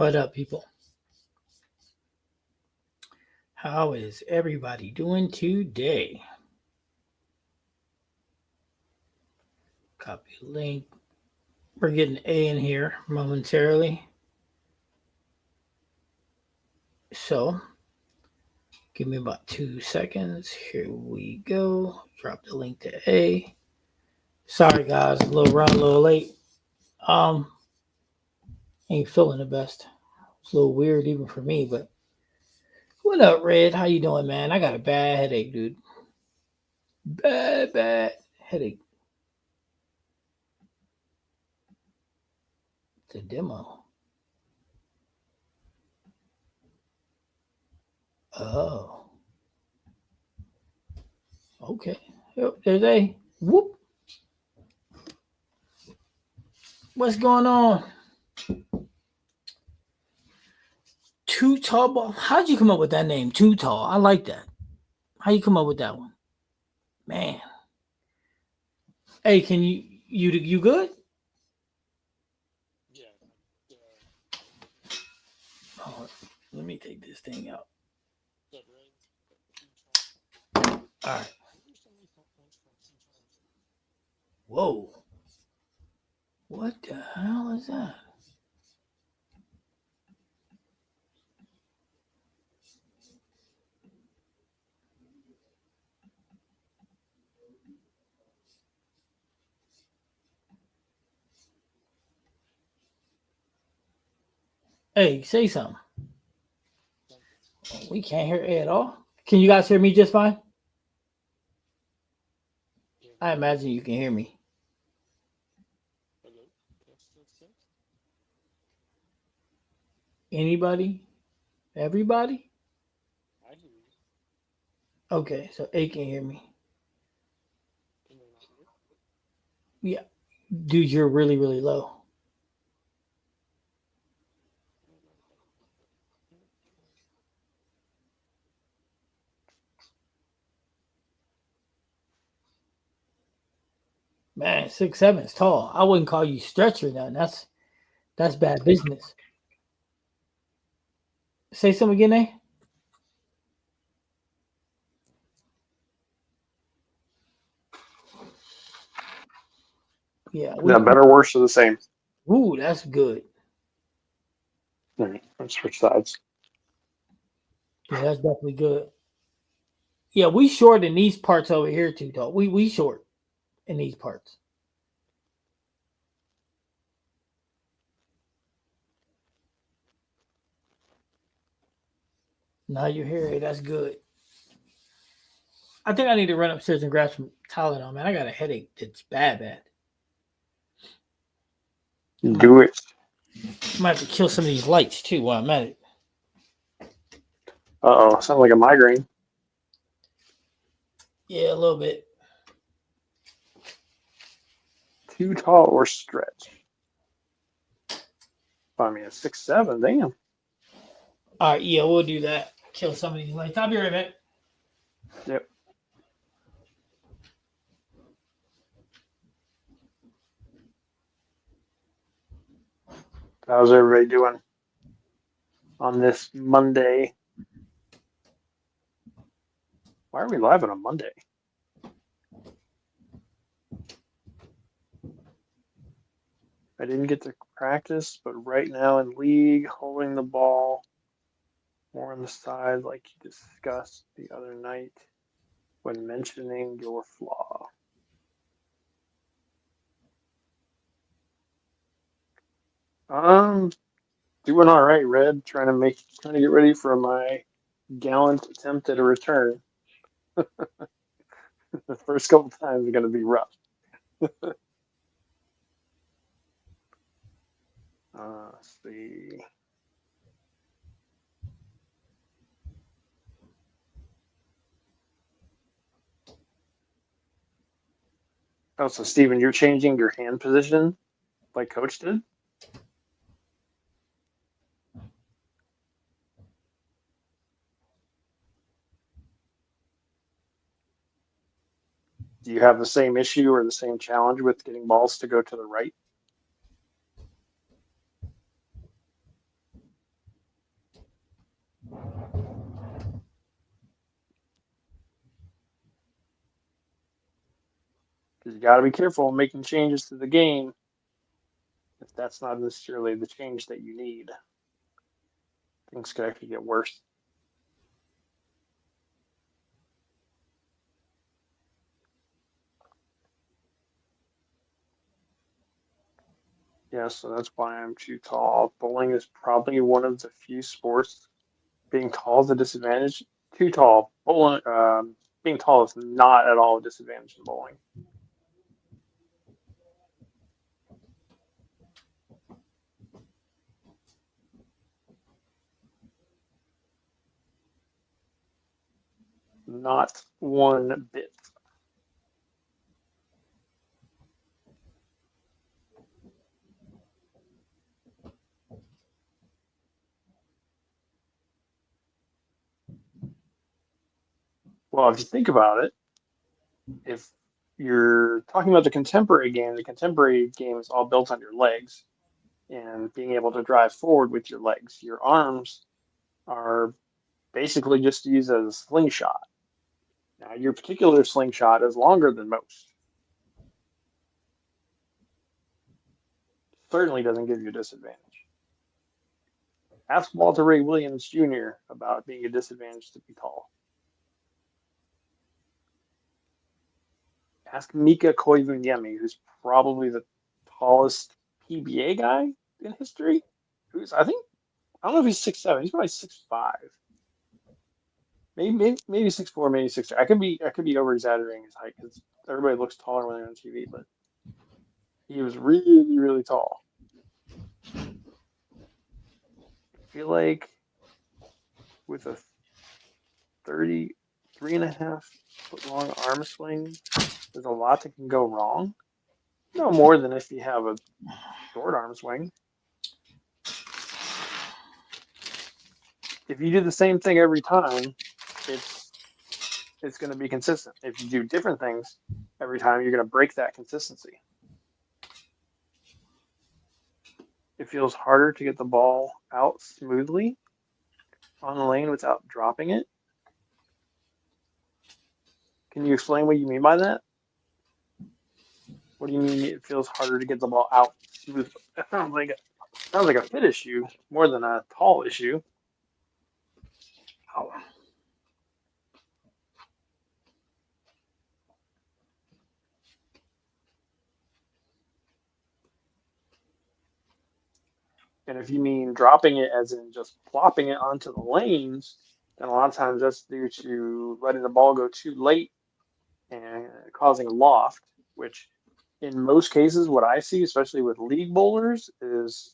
What up, people? How is everybody doing today? Copy link. We're getting A in here momentarily. So, give me about 2 seconds. Here we go. Drop the link to A. Sorry, guys, a little run, a little late. Um, ain't feeling the best. It's a little weird even for me, but what up, Red? How you doing, man? I got a bad headache, dude. Bad headache. The demo. Oh, okay. Yep, there's A. Whoop. What's going on? Too tall ball. How'd you come up with that name? Too tall. I like that. How you come up with that one? Man. Hey, can you good? Yeah. Oh, let me take this thing out. That red. All right. I recently went from Central. Whoa. What the hell is that? Hey, say something. We can't hear it at all. Can you guys hear me just fine? Yeah. I imagine you can hear me. Hello. Test. Anybody? Everybody? I hear you. Okay, so A can hear me. Can you not hear? Yeah. Dude, you're really, really low. I don't know what that is. Man, 6'7" is tall. I wouldn't call you stretch or nothing. That's bad business. Say something again, eh? Yeah, Is that better, worse, or the same? ooh, that's good. All right, let's switch sides. Yeah, that's definitely good. Yeah, we short in these parts over here too, though. We short in these parts. Now you're here. That's good. I think I need to run upstairs and grab some Tylenol, man. I got a headache. It's bad. Might Do it. might have to kill some of these lights too while I'm at it. Uh-oh, sounds like a migraine. Yeah, a little bit. Too tall or stretch? I mean, a 6'7", damn. All right, yeah, we'll do that. Kill some of these lights. I'll be right back. Yep. How's everybody doing on this Monday? Why are we live on a Monday? I didn't get to practice, but right now in league, holding the ball more on the side like you discussed the other night when mentioning your flaw. Um, Doing all right, Red. Trying to get ready for my gallant attempt at a return. The first couple times are going to be rough. Let's see. Oh, so Steven, you're changing your hand position like Coach did? Do you have the same issue or the same challenge with getting balls to go to the right? Because you got to be careful making changes to the game if that's not necessarily the change that you need. Things could actually get worse. Yeah, so that's why I'm too tall. Bowling is probably one of the few sports being tall is a disadvantage. Too tall. Bowling, being tall is not at all a disadvantage in bowling. Not one bit. Well, if you think about it, if you're talking about the contemporary game is all built on your legs and being able to drive forward with your legs. Your arms are basically just used as a slingshot. Now, your particular slingshot is longer than most. Certainly doesn't give you a disadvantage. Ask Walter Ray Williams Jr. about being a disadvantage to be tall. Ask Mika Koivuniemi, who's probably the tallest PBA guy in history. Who's I don't know if he's 6'7". He's probably 6'5". Maybe 6'4", maybe 6'3". I could be over exaggerating his height because everybody looks taller when they're on TV, but he was really, really tall. I feel like with a 33.5-foot long arm swing, there's a lot that can go wrong. No more than if you have a short arm swing. If you do the same thing every time, it's going to be consistent. If you do different things every time, you're going to break that consistency. It feels harder to get the ball out smoothly on the lane without dropping it. Can you explain what you mean by that? What do you mean it feels harder to get the ball out smoothly? That sounds like a fit issue more than a tall issue. Oh. And if you mean dropping it as in just plopping it onto the lanes, then a lot of times that's due to letting the ball go too late and causing a loft, which in most cases, what I see, especially with league bowlers, is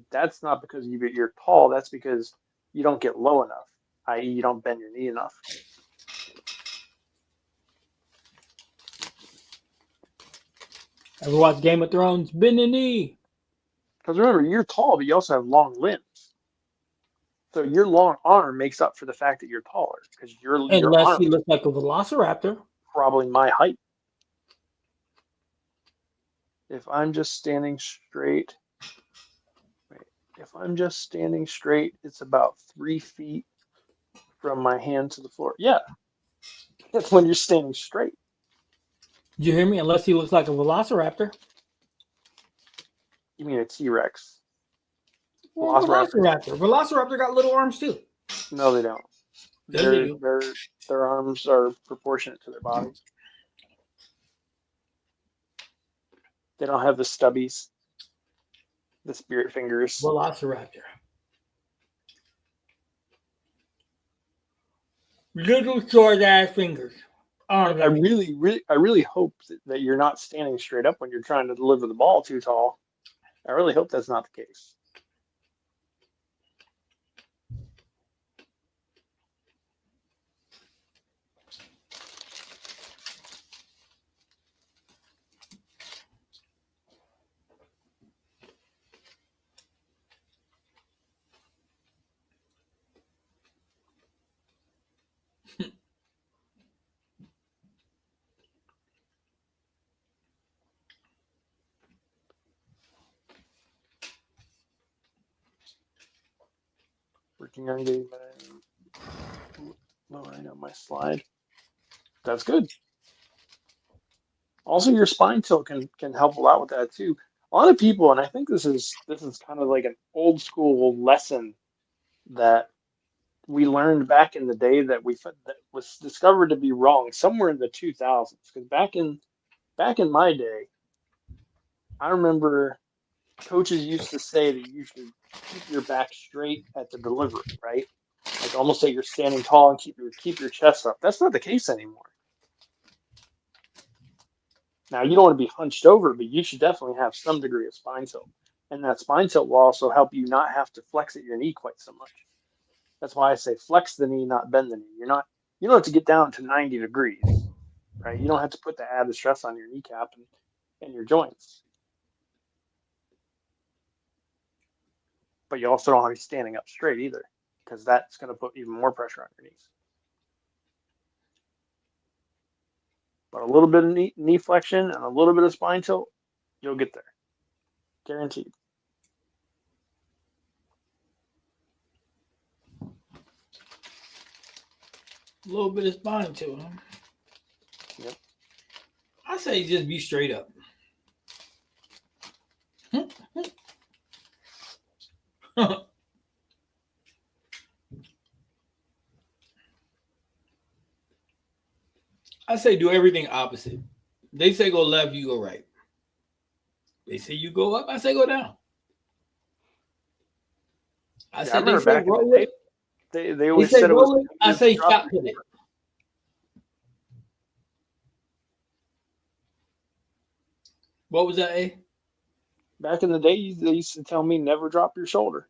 that's not because you're tall. That's because you don't get low enough, i.e., you don't bend your knee enough. Ever watch Game of Thrones? Bend the knee. Because remember, you're tall, but you also have long limbs. So your long arm makes up for the fact that you're taller because your Unless arm he is looks like a velociraptor. probably my height. If I'm just standing straight, it's about 3 feet from my hand to the floor. Yeah, that's when you're standing straight. Did you hear me? Unless he looks like a velociraptor. You mean a T-Rex? Well, velociraptor. Velociraptor got little arms too. No, they don't. Yes, they do. Their arms are proportionate to their body. They don't have the stubbies, the spirit fingers. Velociraptor. Little short ass fingers. I really hope that you're not standing straight up when you're trying to deliver the ball too tall. I really hope that's not the case. Working on getting lowering on my slide. That's good. Also, your spine tilt can help a lot with that too. A lot of people, and I think this is kind of like an old school lesson that we learned back in the day that was discovered to be wrong somewhere in the 2000s. Because back in my day, I remember coaches used to say that you should keep your back straight at the delivery, right? Like almost like you're standing tall and keep your chest up. That's not the case anymore. Now you don't want to be hunched over, but you should definitely have some degree of spine tilt. And that spine tilt will also help you not have to flex at your knee quite so much. That's why I say flex the knee, not bend the knee. You don't have to get down to 90 degrees, right? You don't have to put the added stress on your kneecap and your joints. But you also don't want to be standing up straight either, because that's going to put even more pressure on your knees. But a little bit of knee flexion and a little bit of spine tilt, you'll get there. Guaranteed. A little bit of spine to him. Yep. I say just be straight up. I say do everything opposite. They say go left, you go right. They say you go up, I say go down. I Yeah, I said they remember say back in the roll with day, it. they They always say said it was roll it. I easier to say drop shot your put it. shoulder. What was that, A? Back in the day, they used to tell me never drop your shoulder.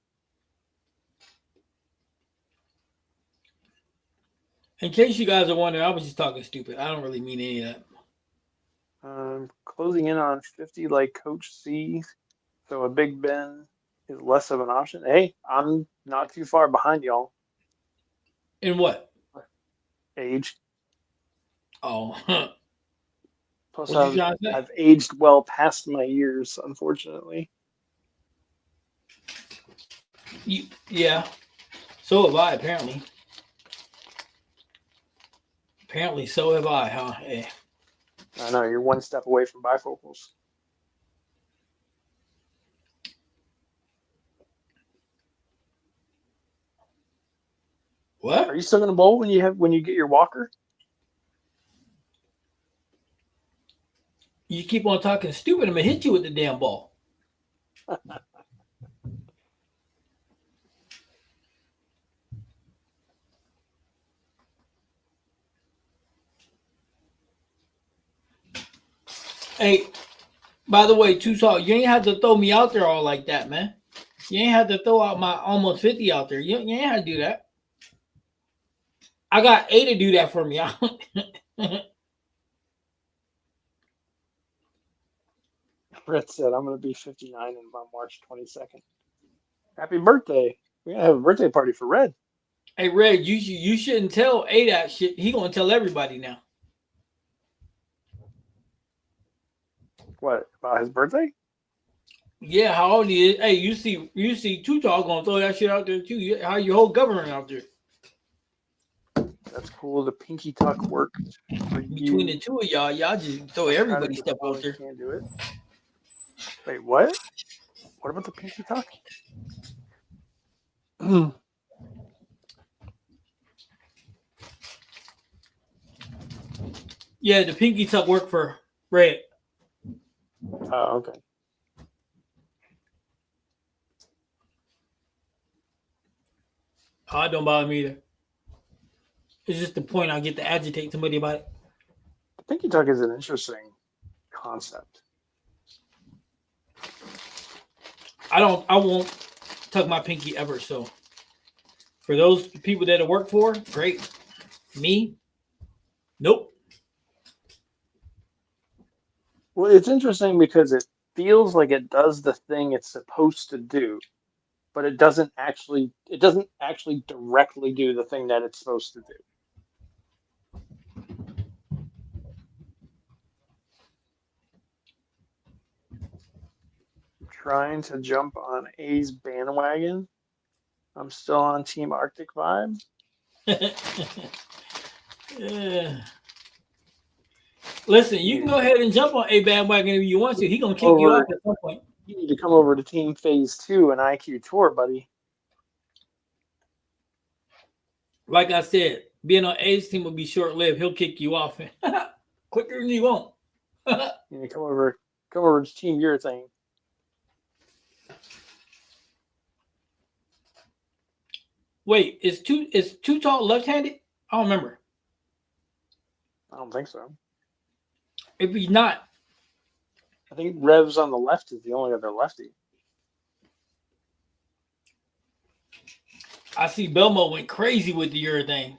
In case you guys are wondering, I was just talking stupid. I don't really mean any of that. Closing in on 50 like Coach C, so a Big Ben is less of an option. Hey, I'm not too far behind y'all. In what? Age. Oh, Plus, what you trying to say? I've aged well past my years, unfortunately. Yeah. So have I, apparently. Apparently, so have I, huh? Eh. I know you're one step away from bifocals. Are What? you still gonna bowl when you get your walker? You keep on talking stupid, I'm gonna hit you with the damn ball. Hey, by the way, too tall. You ain't have to throw me out there all like that, man. You ain't had to throw out my almost 50 out there. You ain't had to do that. I got A to do that for me. Brett said I'm gonna be 59 on March 22nd. Happy birthday! We're gonna have a birthday party for Red. Hey, Red, you shouldn't tell A that shit. He gonna tell everybody now. What about his birthday? Yeah, how old he is? Hey, you see Too Tall gonna throw that shit out there too. How your whole government out there That's cool. The pinky tuck worked for between you. the two of y'all just throw everybody Socratic stuff out opponents there. can't do it. Wait, what? What about the pinky tuck? Oh, Yeah, the pinky tuck work for Red. okay. Oh, it don't bother me either. It's just the point I get to agitate somebody about it. The pinky tuck is an interesting concept. I won't tuck my pinky ever. So for those people that it work for, great. Me, nope. Well, it's interesting because it feels like it does the thing it's supposed to do, but it doesn't actually directly do the thing that it's supposed to do. I'm trying to jump on A's bandwagon. I'm still on Team Arctic Vibe. Yeah. Listen, you can go ahead and jump on a bandwagon if you want to. He gonna kick you off Over, at some point. you need to come over to Team Phase 2 and IQ Tour, buddy. Like I said, being on A's team will be short lived. He'll kick you off quicker than you want. You need to come over to Team Urethane. Wait, is too tall left-handed? I don't remember. I don't think so. If he's not, I think Revs on the left is the only other lefty. I see Belmo went crazy with the urethane.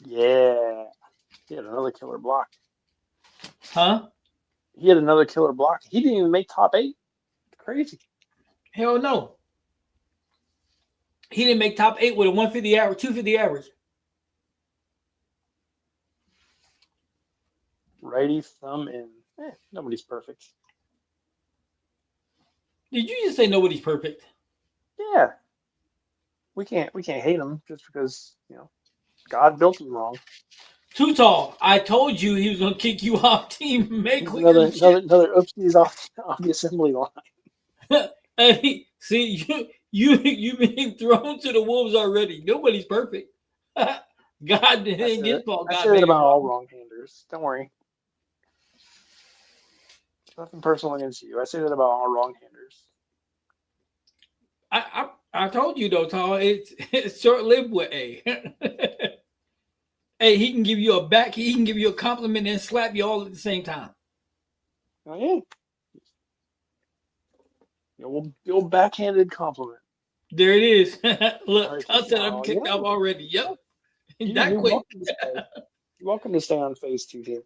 Yeah. He had another killer block. Huh? He had another killer block. He didn't even make top 8. Crazy. Hell no. He didn't make top 8 with a 150 average, 250 average. Righty thumb in. Nobody's perfect. Did you just say nobody's perfect? Yeah. We can't hate him just because, God built him wrong. Too tall. I told you he was gonna kick you off team. Make Another oopsies off the assembly line. Hey, see you being thrown to the wolves already. Nobody's perfect. God didn't get fault. I God say made that it about all wrong. wrong-handers. Don't worry. Nothing personal against you. I say that about all wrong-handers. I told you though, Tall. It's short lived with A. Hey, he can give you a back. He can give you a compliment and slap you all at the same time. Oh yeah. The old backhanded compliment. There it is. Look, Right, I said I'm now, kicked off already. Yep, that you're quick. welcome to stay. You're welcome to stay on Phase 2 team.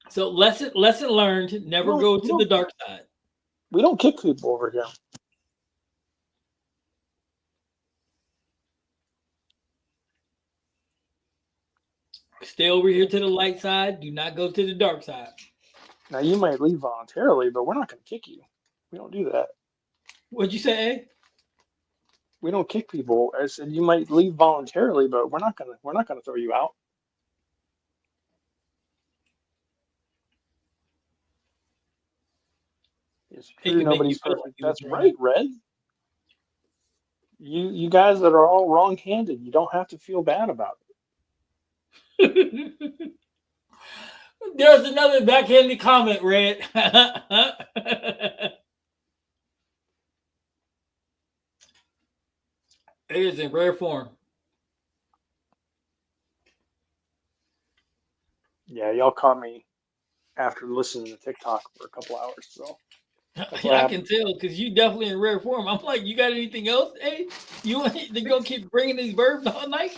So lesson learned. Never go to the dark side. We don't kick people over here. Stay over here to the light side. Do not go to the dark side. Now you might leave voluntarily, but we're not going to kick you. We don't do that. What'd you say? We don't kick people. I said you might leave voluntarily, but we're not gonna throw you out. It's true. Nobody's perfect. That's right, Red. You guys that are all wrong-handed, you don't have to feel bad about it. There's another backhanded comment, Red. It is in rare form. Yeah, y'all caught me after listening to TikTok for a couple hours. So I can tell because you definitely in rare form. I'm like, you got anything else? Hey, they gonna keep bringing these verbs all night?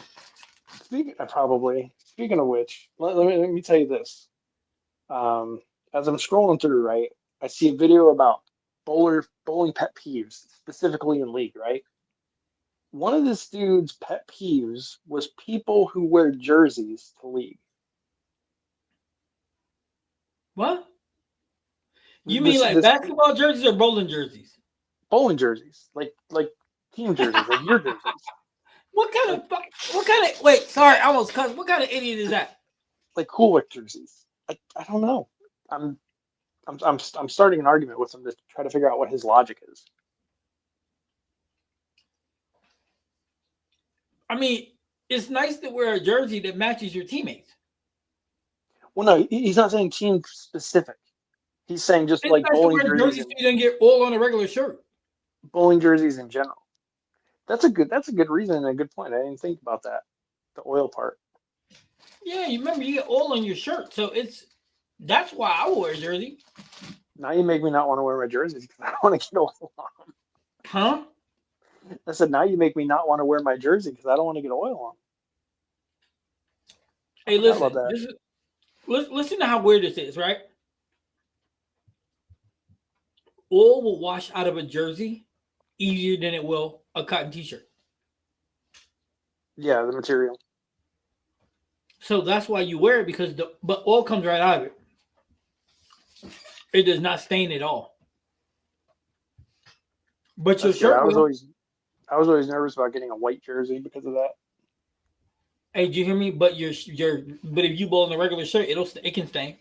Speaking of which, let me tell you this. As I'm scrolling through, right, I see a video about bowling pet peeves, specifically in League, right? One of this dude's pet peeves was people who wear jerseys to League. What? You mean like basketball jerseys or bowling jerseys? Bowling jerseys, like team jerseys, like your jerseys. What kind of wait, sorry, I almost cussed. What kind of idiot is that? Like Coolick jerseys. I don't know. I'm starting an argument with him to try to figure out what his logic is. I mean, it's nice to wear a jersey that matches your teammates. Well, no, he's not saying team specific. He's saying just it's like nice bowling jerseys. So you don't get oil on a regular shirt. Bowling jerseys in general. That's a good reason and a good point. I didn't think about that. The oil part. Yeah, you remember you get oil on your shirt, so that's why I wear a jersey. Now you make me not want to wear my jerseys because I don't want to get oil on them. Huh? I said, now you make me not want to wear my jersey because I don't want to get oil on. Hey, listen. Listen to how weird this is, right? Oil will wash out of a jersey easier than it will a cotton t-shirt. Yeah, the material. So that's why you wear it because but oil comes right out of it. It does not stain at all. But your shirt. I was always nervous about getting a white jersey because of that. Hey, did you hear me? But but if you bowl in a regular shirt, it can stain.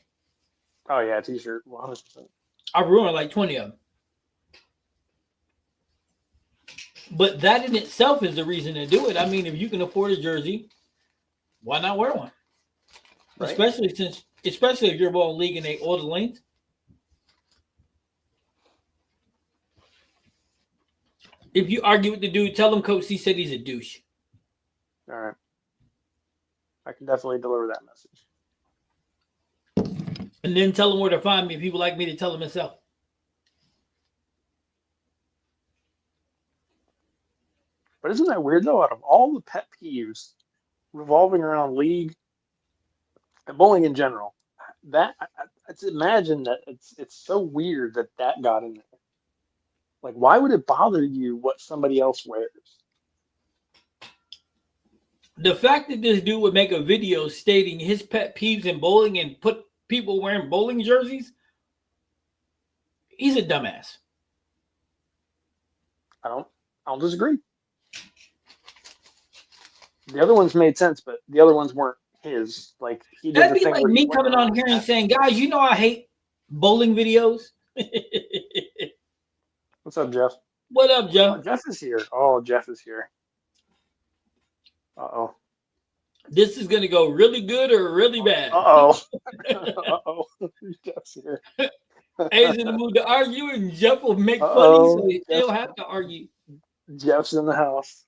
Oh yeah, t-shirt, 100%. I ruined like 20 of them. But that in itself is the reason to do it. I mean, if you can afford a jersey, why not wear one? Right? Especially if you're bowling league and they order length. If you argue with the dude, tell him Coach C said he's a douche. All right. I can definitely deliver that message. And then tell him where to find me if people like me to tell him himself. But isn't that weird though? Out of all the pet peeves revolving around league and bowling in general, that I just imagine that it's so weird that got in there. Like, why would it bother you what somebody else wears? The fact that this dude would make a video stating his pet peeves in bowling and put people wearing bowling jerseys, he's a dumbass. I don't disagree. The other ones made sense, but the other ones weren't his. Like, he did That'd the be thing like where he me went coming on around here and that. saying, guys, you know I hate bowling videos. What's up, Jeff? What up, Oh, Joe? Jeff is here. Oh, Jeff is here. Uh-oh. This is going to go really good or really bad. Uh-oh. Uh-oh. Jeff's here. A's in the mood to argue, and Jeff will make funny, so Uh-oh. he don't have to argue. Jeff's in the house.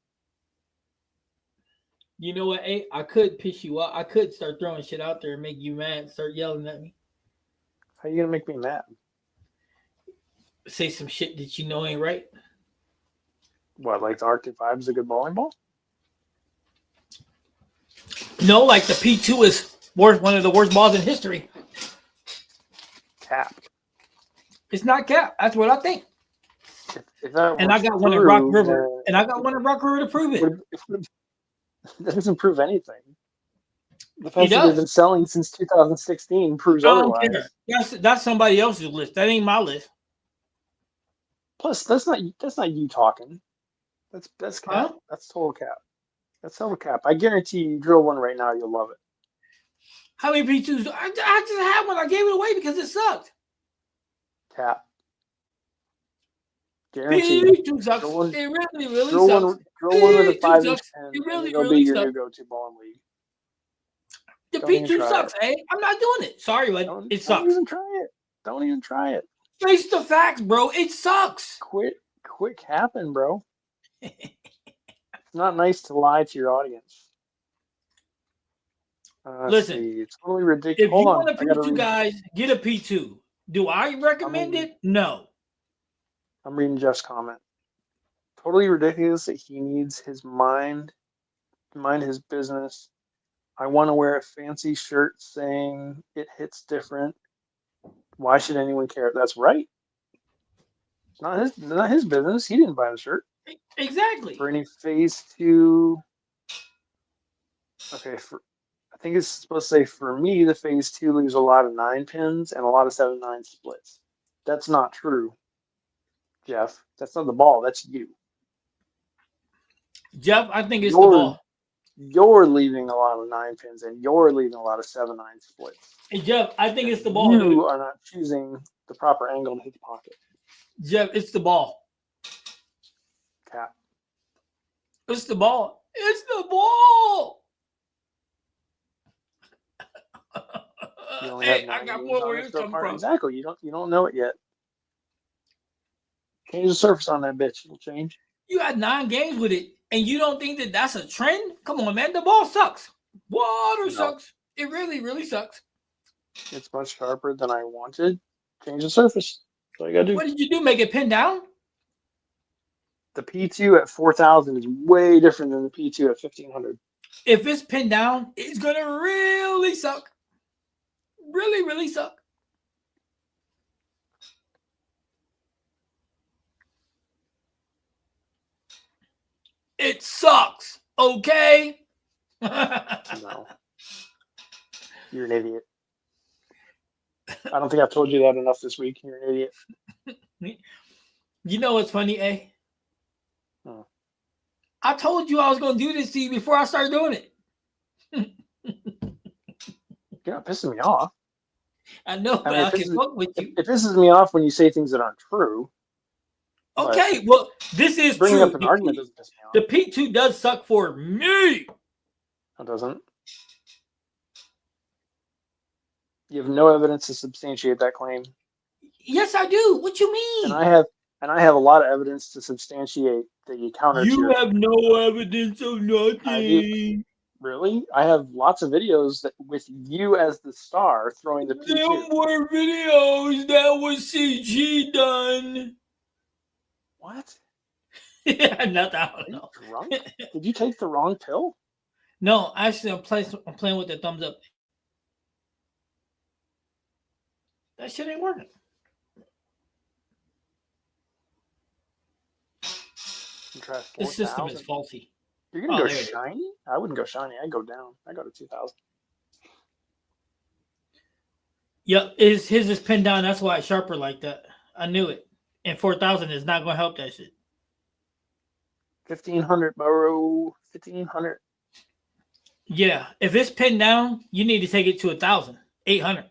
You know what, A? I could piss you off. I could start throwing shit out there and make you mad, start yelling at me. How you gonna make me mad? Say some shit that you know ain't right. What, like the Arctic Vibe's a good bowling ball? No, like the P2 is one of the worst balls in history. Cap. It's not cap. That's what I think. If that And I was got one in Rock true, River. then And I got one in Rock River to prove it. that doesn't prove anything. The It fact that they've does. been selling since 2016 proves I don't otherwise. care. That's somebody else's list. That ain't my list. Plus, that's not you talking. That's cap. Huh? That's total cap. That's total cap. I guarantee you drill one right now, you'll love it. How many P2s? I just had one. I gave it away because it sucked. Cap. Guaranteed. P2 sucks. Drill one, It really, really drill sucks. one with a P2 5-inch sucks. pen, It and really, it'll be really your sucks. new go-to bowling league. The Don't even P2 try sucks, it. I'm not doing it. Sorry, but it Don't sucks. even try it. Don't even try it. Face the facts, bro. It sucks. Quit capping, bro. It's not nice to lie to your audience. Listen, see. It's totally ridiculous. If Hold you on. want a P2, guys, get a P2. Do I recommend it? No. I'm reading Jeff's comment. Totally ridiculous that he needs his mind his business. I want to wear a fancy shirt saying it hits different. Why should anyone care? That's right. Not his business. He didn't buy the shirt. Exactly. For any phase 2. Okay, I think it's supposed to say, for me, the phase 2 leaves a lot of 9 pins and a lot of 7-9 splits. That's not true, Jeff. That's not the ball. That's you. Jeff, I think it's the ball. You're leaving a lot of 9 pins and you're leaving a lot of 7-9 splits. Hey, Jeff, I think it's the ball. You are not choosing the proper angle to hit the pocket. Jeff, it's the ball. Cap. It's the ball. It's the ball. You only Hey, have I 9 got games more on where it it's so coming far. from. Exactly. You don't know it yet. Change the surface on that bitch. It'll change. You had 9 games with it, and you don't think that that's a trend? Come on, man. The ball sucks. Water sucks. It really, really sucks. It's much sharper than I wanted. Change the surface. That's all you gotta do. What did you do? Make it pin down? The P2 at 4,000 is way different than the P2 at 1,500. If it's pinned down, it's gonna really suck. Really, really suck. It sucks. Okay. No. You're an idiot. I don't think I've told you that enough this week. You're an idiot. You know what's funny, eh? Hmm. I told you I was going to do this to you before I started doing it. You're not pissing me off. I know, I but mean, I can fuck with you. it pisses me off when you say things that aren't true. But Okay, well, this is bringing true. up an argument doesn't piss me The off. P2 does suck for me. It doesn't. You have no evidence to substantiate that claim, Yes, I do. What you and mean? I have a lot of evidence to substantiate the counter to You your have claim. no evidence of I do. nothing. Really? I have lots of videos that with you as the star throwing the There P2. were videos that was CG done. What? Nothing. I Are don't you know. drunk? Did you take the wrong pill? No, actually, I'm playing with the thumbs up. That shit ain't working. You try The system is 4,000. faulty. You're gonna Oh, go there it is. shiny? I wouldn't go shiny. I'd go down. I go to 2,000. Yep, his is pinned down. That's why it's sharper like that. I knew it. And 4,000 is not gonna help that shit. 1,500, bro. 1,500. Yeah, if it's pinned down, you need to take it to 1,000, 800.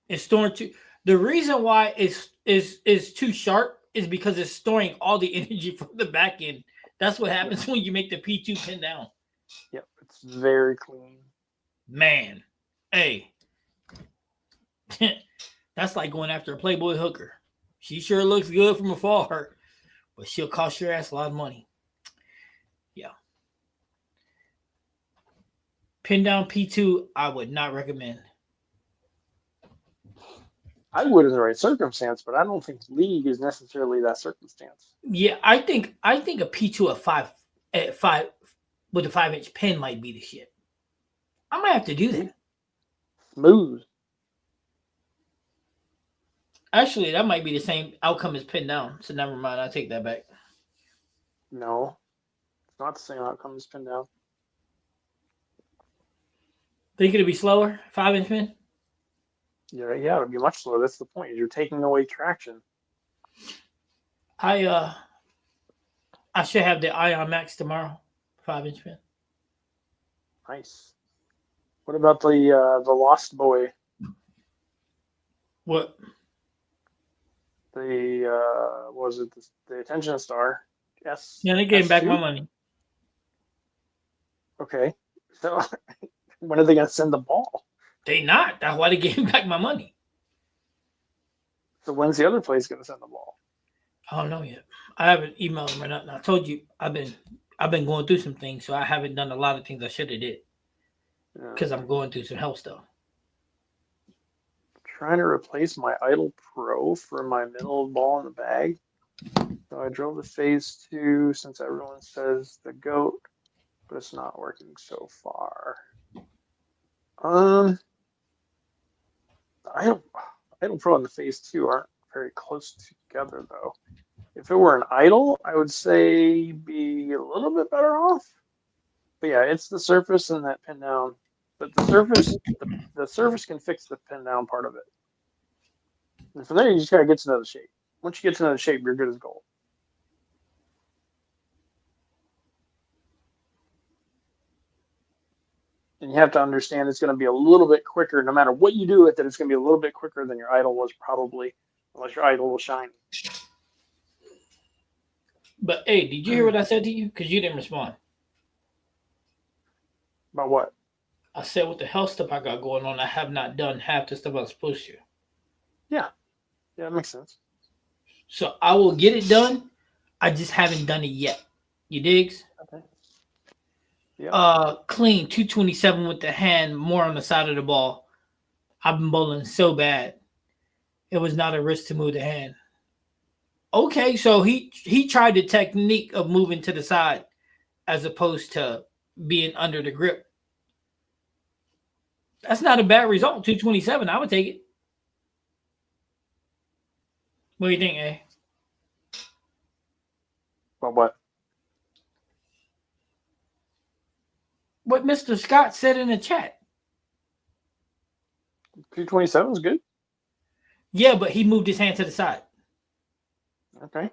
It's storing too. The reason why it's too sharp is because it's storing all the energy from the back end. That's what happens when you make the P2 pin down. Yep, it's very clean. Man, hey, that's like going after a Playboy hooker. She sure looks good from afar, but she'll cost your ass a lot of money. Yeah. Pin down P2, I would not recommend. I would in the right circumstance, but I don't think League is necessarily that circumstance. Yeah, I think a P2 at five with a 5-inch pin might be the shit. I might have to do that. Smooth. Actually, that might be the same outcome as pin down. So never mind. I take that back. No, it's not the same outcome as pin down. Think it'll be slower? 5-inch pin? Yeah, it'll be much slower. That's the point. You're taking away traction. I should have the Ion Max tomorrow. 5-inch pin. Nice. What about the Lost Boy? What? What was it? The Attention Star. Yes. Yeah, they gave back S2? my money. Okay. So when are they gonna send the ball? They not. That's why they gave back my money. So when's the other place gonna send the ball? I don't know yet. I haven't emailed them or nothing. I told you I've been going through some things, so I haven't done a lot of things I should have did because I'm going through some health stuff. Trying to replace my Idol Pro for my middle ball in the bag. So I drove the Phase 2 since everyone says the GOAT, but it's not working so far. Idol Pro and the Phase 2 aren't very close together though. If it were an Idol, I would say be a little bit better off. But yeah, it's the surface and that pin down. But the surface can fix the pin down part of it. And from there, you just gotta get to know the shape. Once you get to know the shape, you're good as gold. And you have to understand it's going to be a little bit quicker, no matter what you do with it. It's going to be a little bit quicker than your Idol was probably, unless your Idol was shiny. But hey, did you hear what I said to you? Because you didn't respond. About what? I said with the health stuff I got going on, I have not done half the stuff I was supposed to. Yeah, that makes sense. So I will get it done. I just haven't done it yet. You digs? Okay. Yeah. Clean 227 with the hand, more on the side of the ball. I've been bowling so bad. It was not a risk to move the hand. Okay, so he tried the technique of moving to the side as opposed to being under the grip. That's not a bad result. 227, I would take it. What do you think, eh? About what? What Mr. Scott said in the chat. 227 is good. Yeah, but he moved his hand to the side. Okay.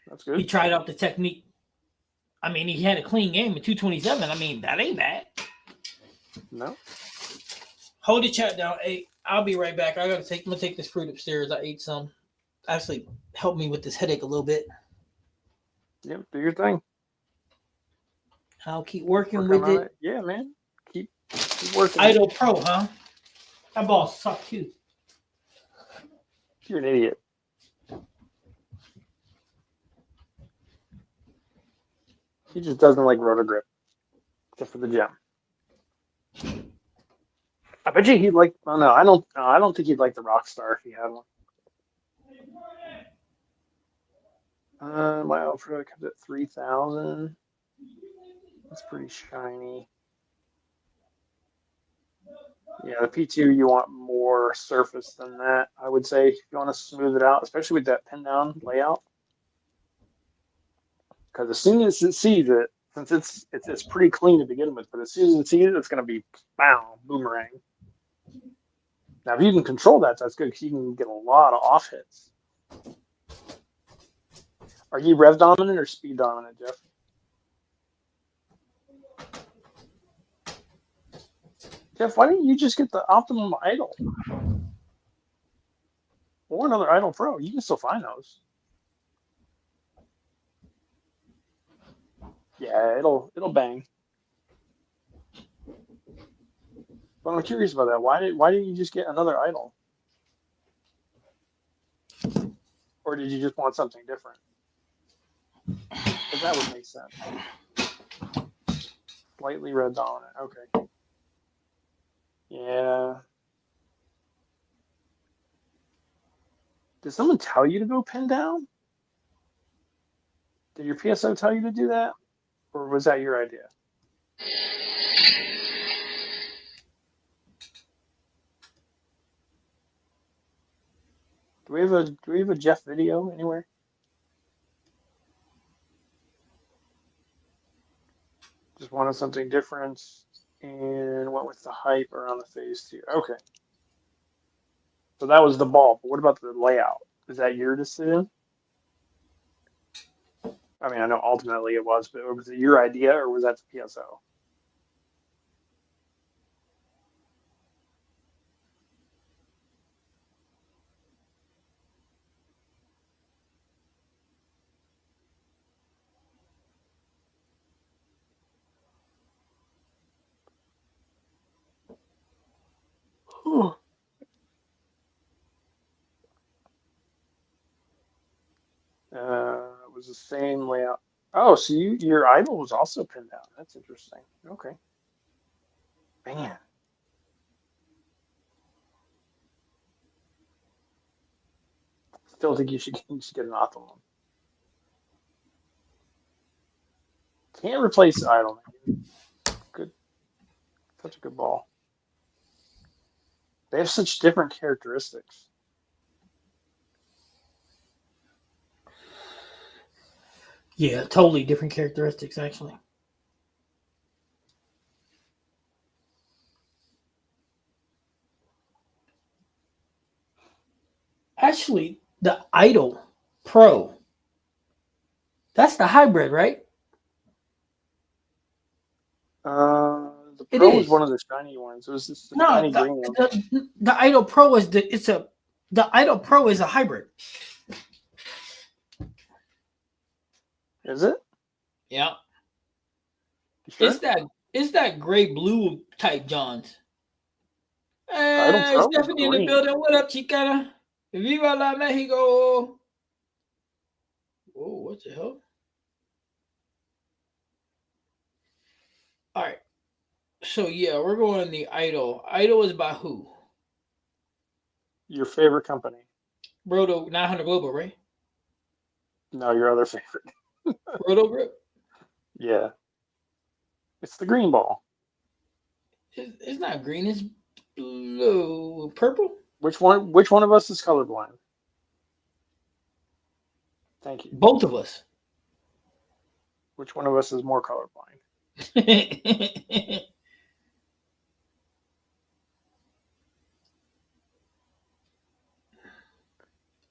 That's good. He tried out the technique. I mean, he had a clean game at 227. I mean, that ain't bad. No. Hold the chat down. Hey, I'll be right back. I'm gonna take this fruit upstairs. I ate some. Actually, helped me with this headache a little bit. Yep. Do your thing. I'll keep working Work with on it. it. Yeah, man. Keep working it. Idol Pro, huh? That ball sucked too. You're an idiot. He just doesn't like rotor grip, except for the gem. I bet you he'd like. Oh no, I don't. No, I don't think he'd like the Rockstar if he had one. My Ultra kept at 3,000. That's pretty shiny. Yeah, the P2 you want more surface than that. I would say if you want to smooth it out, especially with that pin down layout. Because as soon as it sees it, since it's pretty clean to begin with, but as soon as it sees it, it's going to be bow boomerang. Now, if you can control that, that's good because you can get a lot of off hits. Are you rev dominant or speed dominant, Jeff? Jeff, why don't you just get the optimum idle or another idle pro? You can still find those. Yeah, it'll bang. But I'm curious about that. Why didn't you just get another idol? Or did you just want something different? Because that would make sense. Slightly red dominant. Okay. Yeah. Did someone tell you to go pin down? Did your PSO tell you to do that? Or was that your idea? Do we have a Jeff video anywhere? Just wanted something different and went with the hype around the phase 2. Okay. So that was the ball. But what about the layout? Is that your decision? I mean, I know ultimately it was, but was it your idea or was that the PSO? It was the same layout. Oh, so your idol was also pinned down. That's interesting. Okay. Man. Still think you should get an optimum. Can't replace idol. Good. Such a good ball. They have such different characteristics. Yeah, totally different characteristics actually. Actually, the Idol Pro. That's the hybrid, right? The It Pro was is. one of the shiny ones. It was just the No, shiny green one. the Idol Pro is the Idol Pro is a hybrid. Is it? Yeah. You sure? It's that gray blue type Johns. Idol Hey, Pro was Stephanie in the green. building. What up, Chicana? Viva la Mexico. Whoa, what the hell? All right. So yeah, we're going the Idol. Idol is by who? Your favorite company. Roto 900 Global, right? No, your other favorite. Roto Grip. Yeah. It's the green ball. It's not green. It's blue, purple. Which one of us is colorblind? Thank you. Both of us. Which one of us is more colorblind?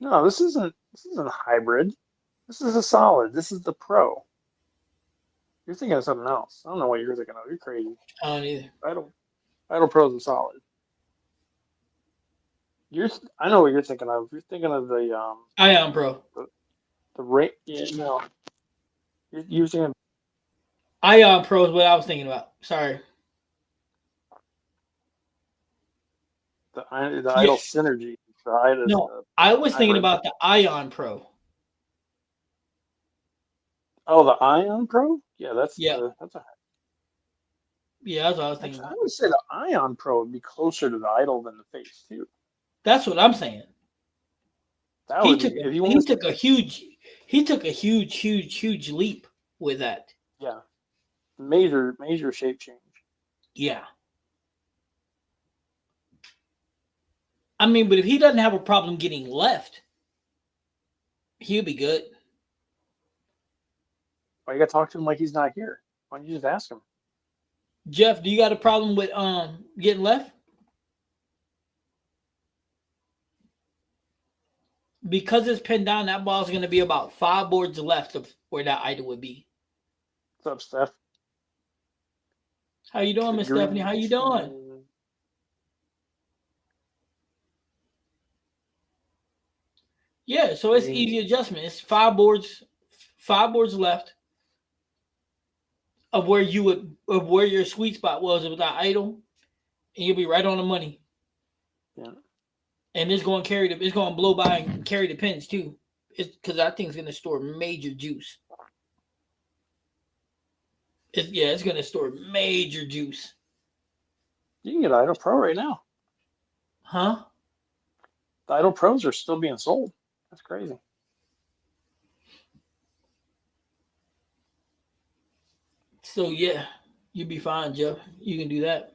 No, this isn't a hybrid. This is a solid. This is the Pro. You're thinking of something else. I don't know what you're thinking of. You're crazy. I don't either. I don't. Idle Pros are solid. I know what you're thinking of. You're thinking of Ion Pro. the rate. Yeah, no, you're thinking Ion Pro is what I was thinking about. Sorry. the Yeah. Idle Synergy. The Idle, No, I was thinking hybrid. about the Ion Pro. Oh, the Ion Pro. Yeah, Yeah. that's a. Yeah, that's what I was thinking Actually, I about. would say the Ion Pro would be closer to the Idle than the Face too. That's what I'm saying. That He would took be a if you he want to. took a huge he took a huge leap with that. Yeah, major shape change. Yeah. I mean, but if he doesn't have a problem getting left, he'll be good. Why you got to talk to him like he's not here? Why don't you just ask him? Jeff, do you got a problem with getting left? Because it's pinned down, that ball's going to be about 5 boards left of where that idol would be. What's up, Steph? How you doing, The Miss Stephanie? How green you doing? team. Yeah, so it's Green. easy adjustment. It's 5 boards left of where your sweet spot was with that idol, and you'll be right on the money. Yeah. And it's going to blow by and carry the pins too. It's because I think it's going to store major juice. It's going to store major juice. You can get Idle Pro right now. Huh? The Idle Pros are still being sold. That's crazy. So yeah, you'll be fine, Jeff. You can do that.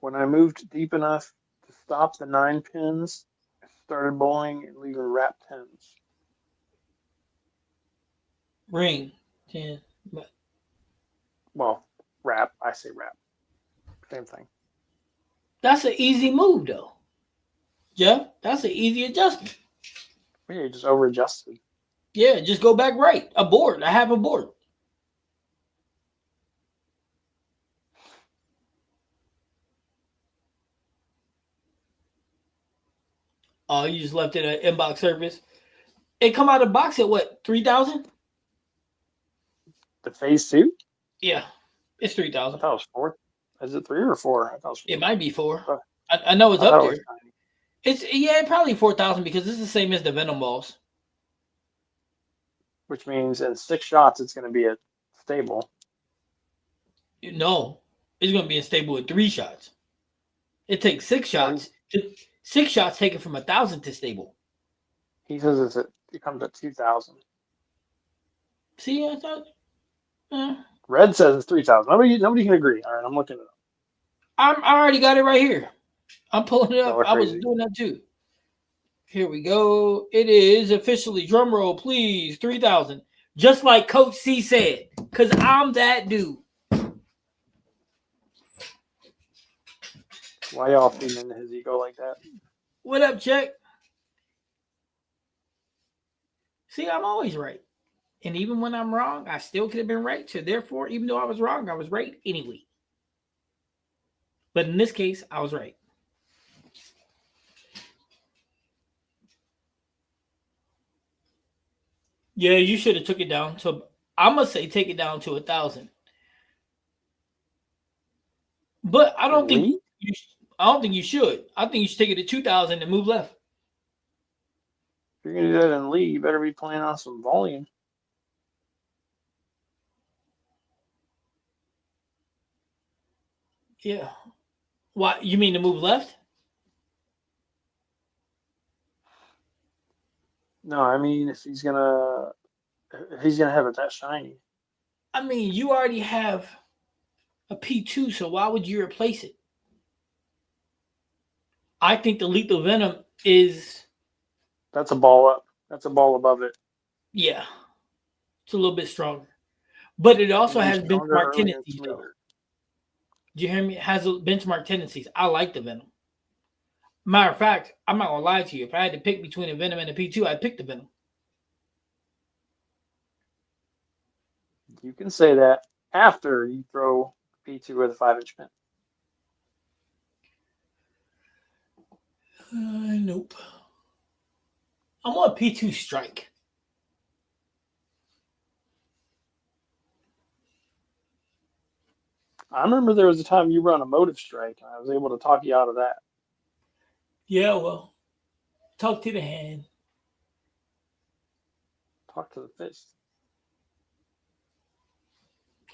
When I moved deep enough to stop the 9 pins, I started bowling and leaving wrap 10s. Ring 10. Well, wrap. I say wrap. Same thing. That's an easy move, though. Jeff, that's an easy adjustment. Yeah, you just over adjusted. Yeah, just go back right. A board. I have a board. Oh, you just left it an inbox service. It come out of box at what? 3,000? The phase 2? Yeah, it's I 3,000. thought it was 4. Is it 3 or 4? I thought it was 4. It might be 4. Oh. I know it's I thought up it there. was tiny. It's probably 4,000 because it's the same as the Venom balls. Which means in 6 shots it's going to be a stable. No, it's going to be unstable with 3 shots. It takes 6 shots. 6 shots taken from 1,000 to stable. He says it comes at 2,000. See, I thought. Red says it's 3,000. Nobody can agree. All right, I'm looking it up. I already got it right here. I'm pulling it up. Y'all are I was crazy. doing that too. Here we go. It is officially, drum roll, please, 3,000. Just like Coach C said, because I'm that dude. Why y'all feeding into his ego like that? What up, Check? See, I'm always right. And even when I'm wrong, I still could have been right. So therefore, even though I was wrong, I was right anyway. But in this case, I was right. Yeah, you should have took it down to. I'm gonna say take it down to 1,000. But I don't think you should. I think you should take it to 2,000 and move left. If you're gonna do that in league, you better be playing on some volume. Yeah. Why? You mean to move left? No, I mean if he's gonna have it that shiny. I mean, you already have a P2, so why would you replace it? I think the Lethal Venom is. That's a ball up. That's a ball above it. Yeah. It's a little bit stronger. But it also has Stronger, benchmark earlier, and tendencies, though. smoother. Do you hear me? It has benchmark tendencies. I like the Venom. Matter of fact, I'm not going to lie to you. If I had to pick between a Venom and a P2, I'd pick the Venom. You can say that after you throw P2 with a 5-inch pin. Nope. I'm on P2 strike. I remember there was a time you were on a motive strike, and I was able to talk you out of that. Yeah, well, talk to the hand. Talk to the fist.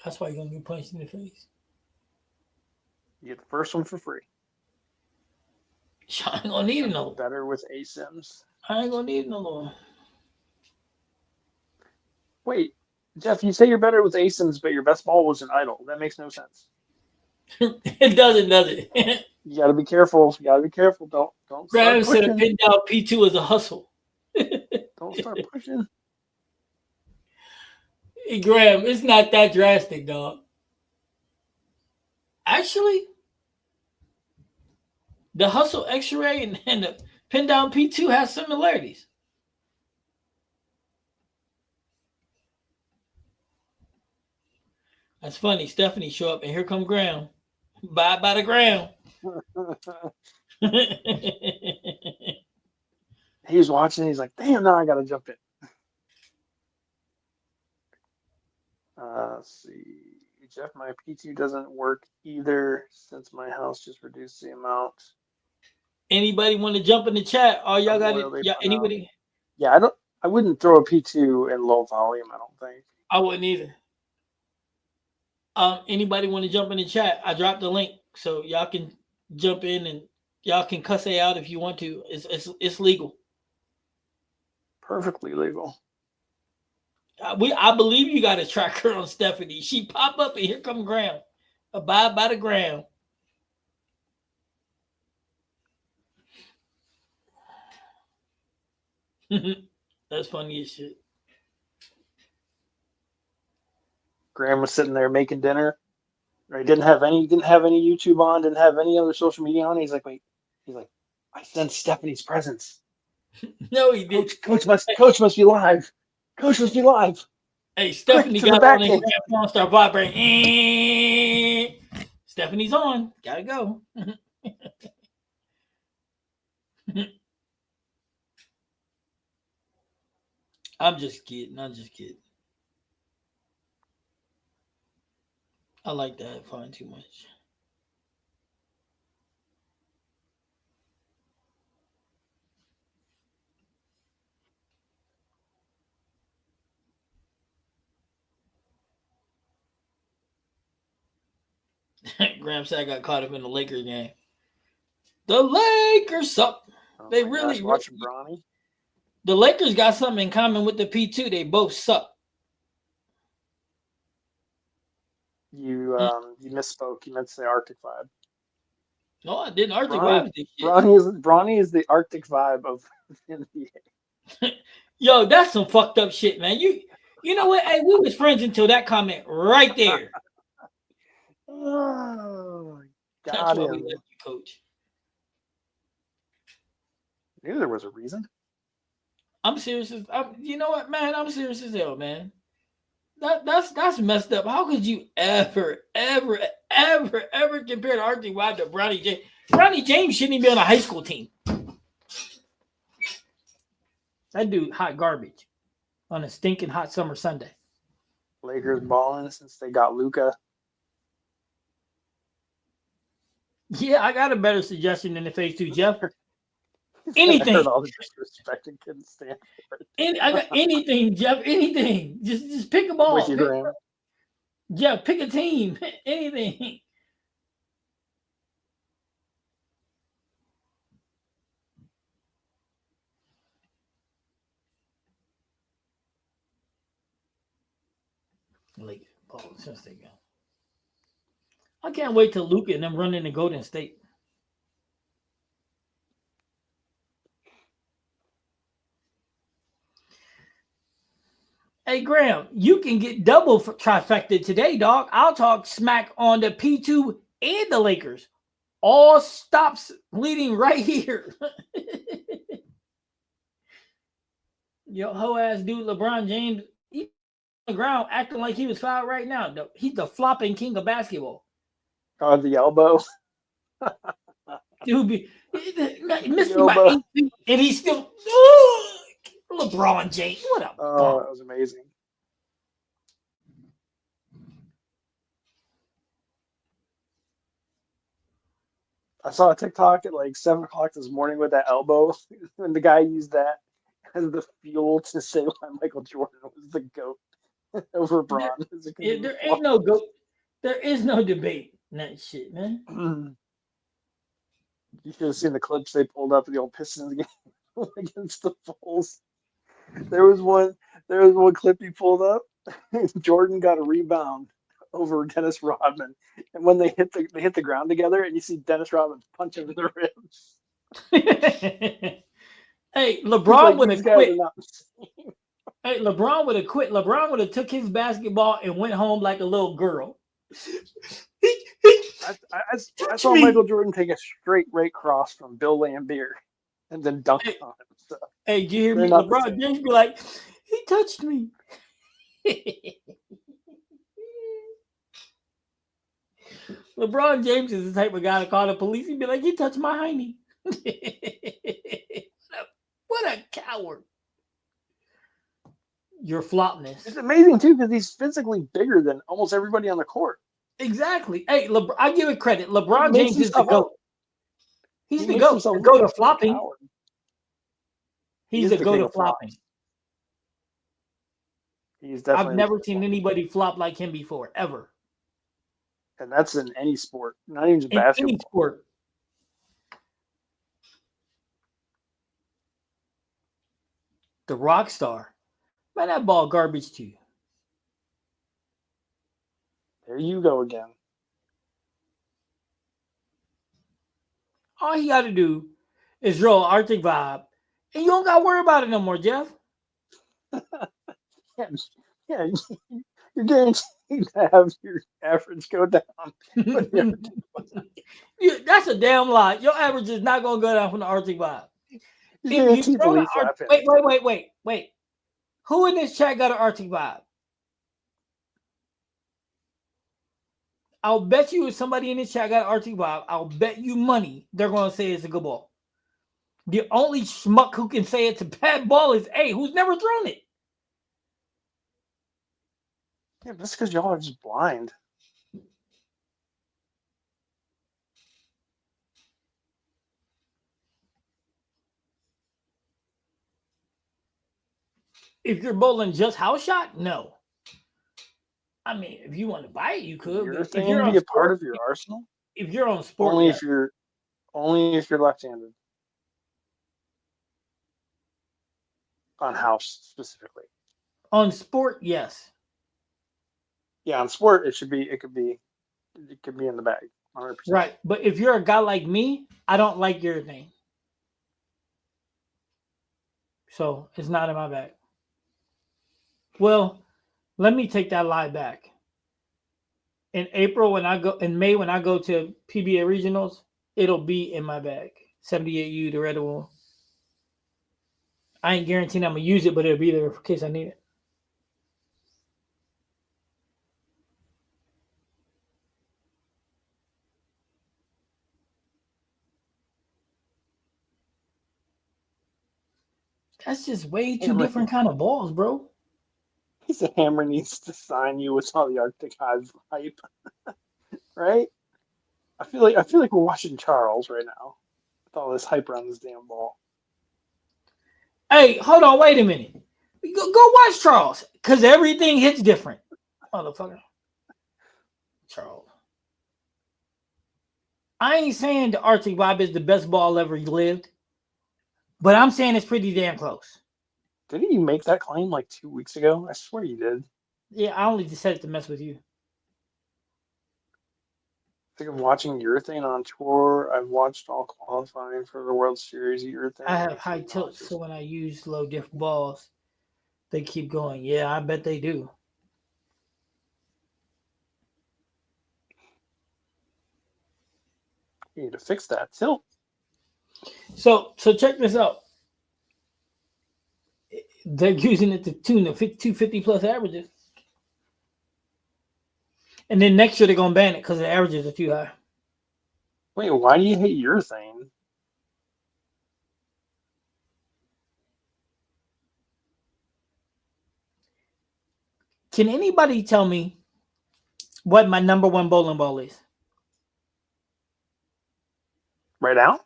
That's why you're gonna get punched in the face. You get the first one for free. I ain't gonna need I'm no. better with ASIMs. I ain't gonna need no more. Wait, Jeff, you say you're better with ASIMs, but your best ball was an idol. That makes no sense. It doesn't, does it? You got to be careful. You got to be careful. Don't start Graham said a pushing. pin down P2 is a hustle. Don't start pushing. Hey, Graham, it's not that drastic, dog. Actually, the hustle X-ray and the pin down P2 has similarities. That's funny. Stephanie show up and here come Graham. Bye by the Graham. He was watching. He's like, "Damn, now I got to jump in." Let's see. Jeff, my P2 doesn't work either since my house just reduced the amount Anybody want to jump in the chat? Oh, y'all of got oil it. they Yeah, put out. anybody? Yeah, I wouldn't throw a P2 in low volume. I don't think. I wouldn't either. Anybody want to jump in the chat? I dropped the link so y'all can jump in and y'all can cuss it out if you want to. It's legal. Perfectly legal. I believe you got a tracker on Stephanie. She pop up and here come Graham. Abide by the Graham. That's funny as shit. Graham was sitting there making dinner. Right? Didn't have any YouTube on, didn't have any other social media on. He's like, wait. He's like, I sense Stephanie's presence. No, he did. Coach must be live. Coach must be live. Hey, Quick Stephanie to the got back on and end. Graham's phone start vibrating. Stephanie's on. Gotta go. I'm just kidding. I like to have fun too much. Graham said I got caught up in the Lakers game. The Lakers suck. Oh They my really, gosh, watching Bronny. the Lakers got something in common with the P2. They both suck. You misspoke. You meant to say Arctic vibe. No, I didn't. Arctic Vibe is this shit. Bronny is the Arctic vibe of the NBA. Yo, that's some fucked up shit, man. You know what? Hey, we was friends until that comment right there. Oh, That's got why him. we left you, coach. Knew there was a reason. I'm serious as you know what, man? I'm serious as hell, man. That's messed up. How could you ever compare the Arctic Wild to Bronny James? Bronny James shouldn't even be on a high school team. That dude hot garbage on a stinking hot summer Sunday. Lakers balling since they got Luka. Yeah, I got a better suggestion than the phase two, Jeff. Anything. I heard all the disrespect and couldn't stand for it. I got anything, Jeff. Anything. Just pick a ball. With you, Graham. Jeff, pick a team. Anything. Like ball since they go. I can't wait till Luka and them run into Golden State. Hey, Graham, you can get double for trifecta today, dog. I'll talk smack on the P2 and the Lakers. All stops bleeding right here. Yo, ho ass dude, LeBron James. the ground acting like he was fouled right now. He's the flopping king of basketball. Oh, the elbow. Dude, he The missed me by elbow. 8 feet, and he's still LeBron James. What a Oh, bum. that was amazing. I saw a TikTok at like 7 o'clock this morning with that elbow, and the guy used that as the fuel to say why Michael Jordan was the GOAT over There, Braun. Is it 'cause of the there ain't no go. There is no debate in that shit, man. flop? You should have seen the clips they pulled up of the old Pistons game against the Bulls. There was one. There was one clip he pulled up. Jordan got a rebound over Dennis Rodman, and when they hit the ground together, and you see Dennis Rodman punch him in the ribs. Hey, He's LeBron like, would these have guys quit. are not. Hey, LeBron would have quit. LeBron would have took his basketball and went home like a little girl. He I touched saw me. Michael Jordan take a straight right cross from Bill Lambier and then dunk Hey, on him. So hey, did you hear they're me? not the LeBron same. James be like, he touched me. LeBron James is the type of guy to call the police and be like, he touched my hiney. What a coward. Your flopness. It's amazing too because he's physically bigger than almost everybody on the court. Exactly. Hey, I give it credit. He LeBron makes James is the himself out. GOAT. He's He the makes GOAT. himself The look GOAT like of he's a flopping. coward. He He's is the the GOAT king of of flopping. flops. He's I've definitely the never king of seen flops. anybody flop like him before, ever. And that's in any sport, not even just In any basketball. sport. The rock star. Man, that ball garbage too. There you go again. All he got to do is roll Arctic Vibe, and you don't got to worry about it no more, Jeff. Yeah, yeah, you're guaranteed to have your average go down. When That's a damn lie. Your average is not going to go down from the Arctic Vibe. you're If you guaranteed to throw the leave flat wait. Who in this chat got an Arctic Vibe? I'll bet you if somebody in this chat got an Arctic Vibe, I'll bet you money they're going to say it's a good ball. The only schmuck who can say it's a bad ball is A, who's never thrown it. Yeah, that's because y'all are just blind. If you're bowling just house shot, no. I mean, if you want to buy it, you could. But if you're Urethane on be a part sport, of your arsenal? if you're on sport, Only yes. if you're left-handed. On house specifically. On sport, yes. Yeah, on sport it could be in the bag. 100%. Right. But if you're a guy like me, I don't like urethane. So it's not in my bag. Well, let me take that lie back. In May when I go to PBA regionals, it'll be in my bag. 78U, the red one. I ain't guaranteeing I'm gonna use it, but it'll be there in case I need it. That's just way too Hammer, different kind of balls, bro. he said Hammer needs to sign you with all the Arctic Hive hype, right? I feel like we're watching Charles right now with all this hype around this damn ball. Hey, hold on, wait a minute. Go watch Charles, cause everything hits different, motherfucker. Charles. I ain't saying the Arctic Vibe is the best ball ever lived, but I'm saying it's pretty damn close. Didn't you make that claim like 2 weeks ago? I swear you did. Yeah, I only just said it to mess with you. Think of watching Urethane on tour. I've watched all qualifying for the World Series. Urethane. I have high tilts, so when I use low diff balls, they keep going. Yeah, I bet they do. You need to fix that tilt. So check this out. They're using it to tune the 250 plus averages. And then next year they're gonna ban it because the averages are too high. Wait, why do you hate urethane? Can anybody tell me what my number one bowling ball is? Right now?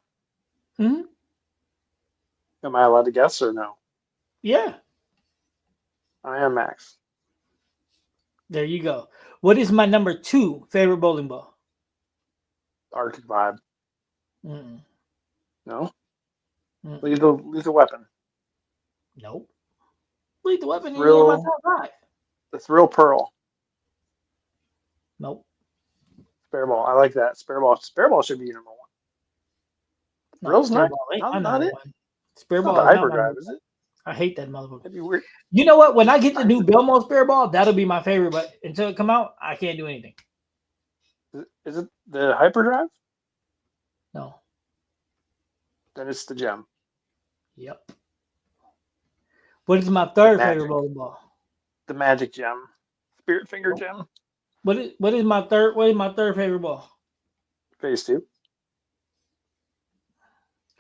Hmm. Am I allowed to guess or no? Yeah, I am Max. there you go. What is my number two favorite bowling ball? Arctic Vibe. Mm-mm. No? Mm-mm. Lethal Weapon. Nope. Lethal Weapon ain't in my Thrill. top five. The Thrill Pearl. Nope. Spare Ball. I like that. Spare Ball. Spare Ball should be number one. No, Thrill's spare not ball ain't my not not number it. one. Spare It's not the ball is not my number hyperdrive, is one. it? I hate that motherfucker. That'd be weird. You know what? When I get the new Hyper, Belmo spare ball, that'll be my favorite. But until it come out, I can't do anything. is it the hyperdrive? No. Then it's the gem. Yep. What is my The third favorite magic. bowling ball? The magic gem. Spirit Finger Nope. gem. What is my third? What is my third favorite ball? Phase 2.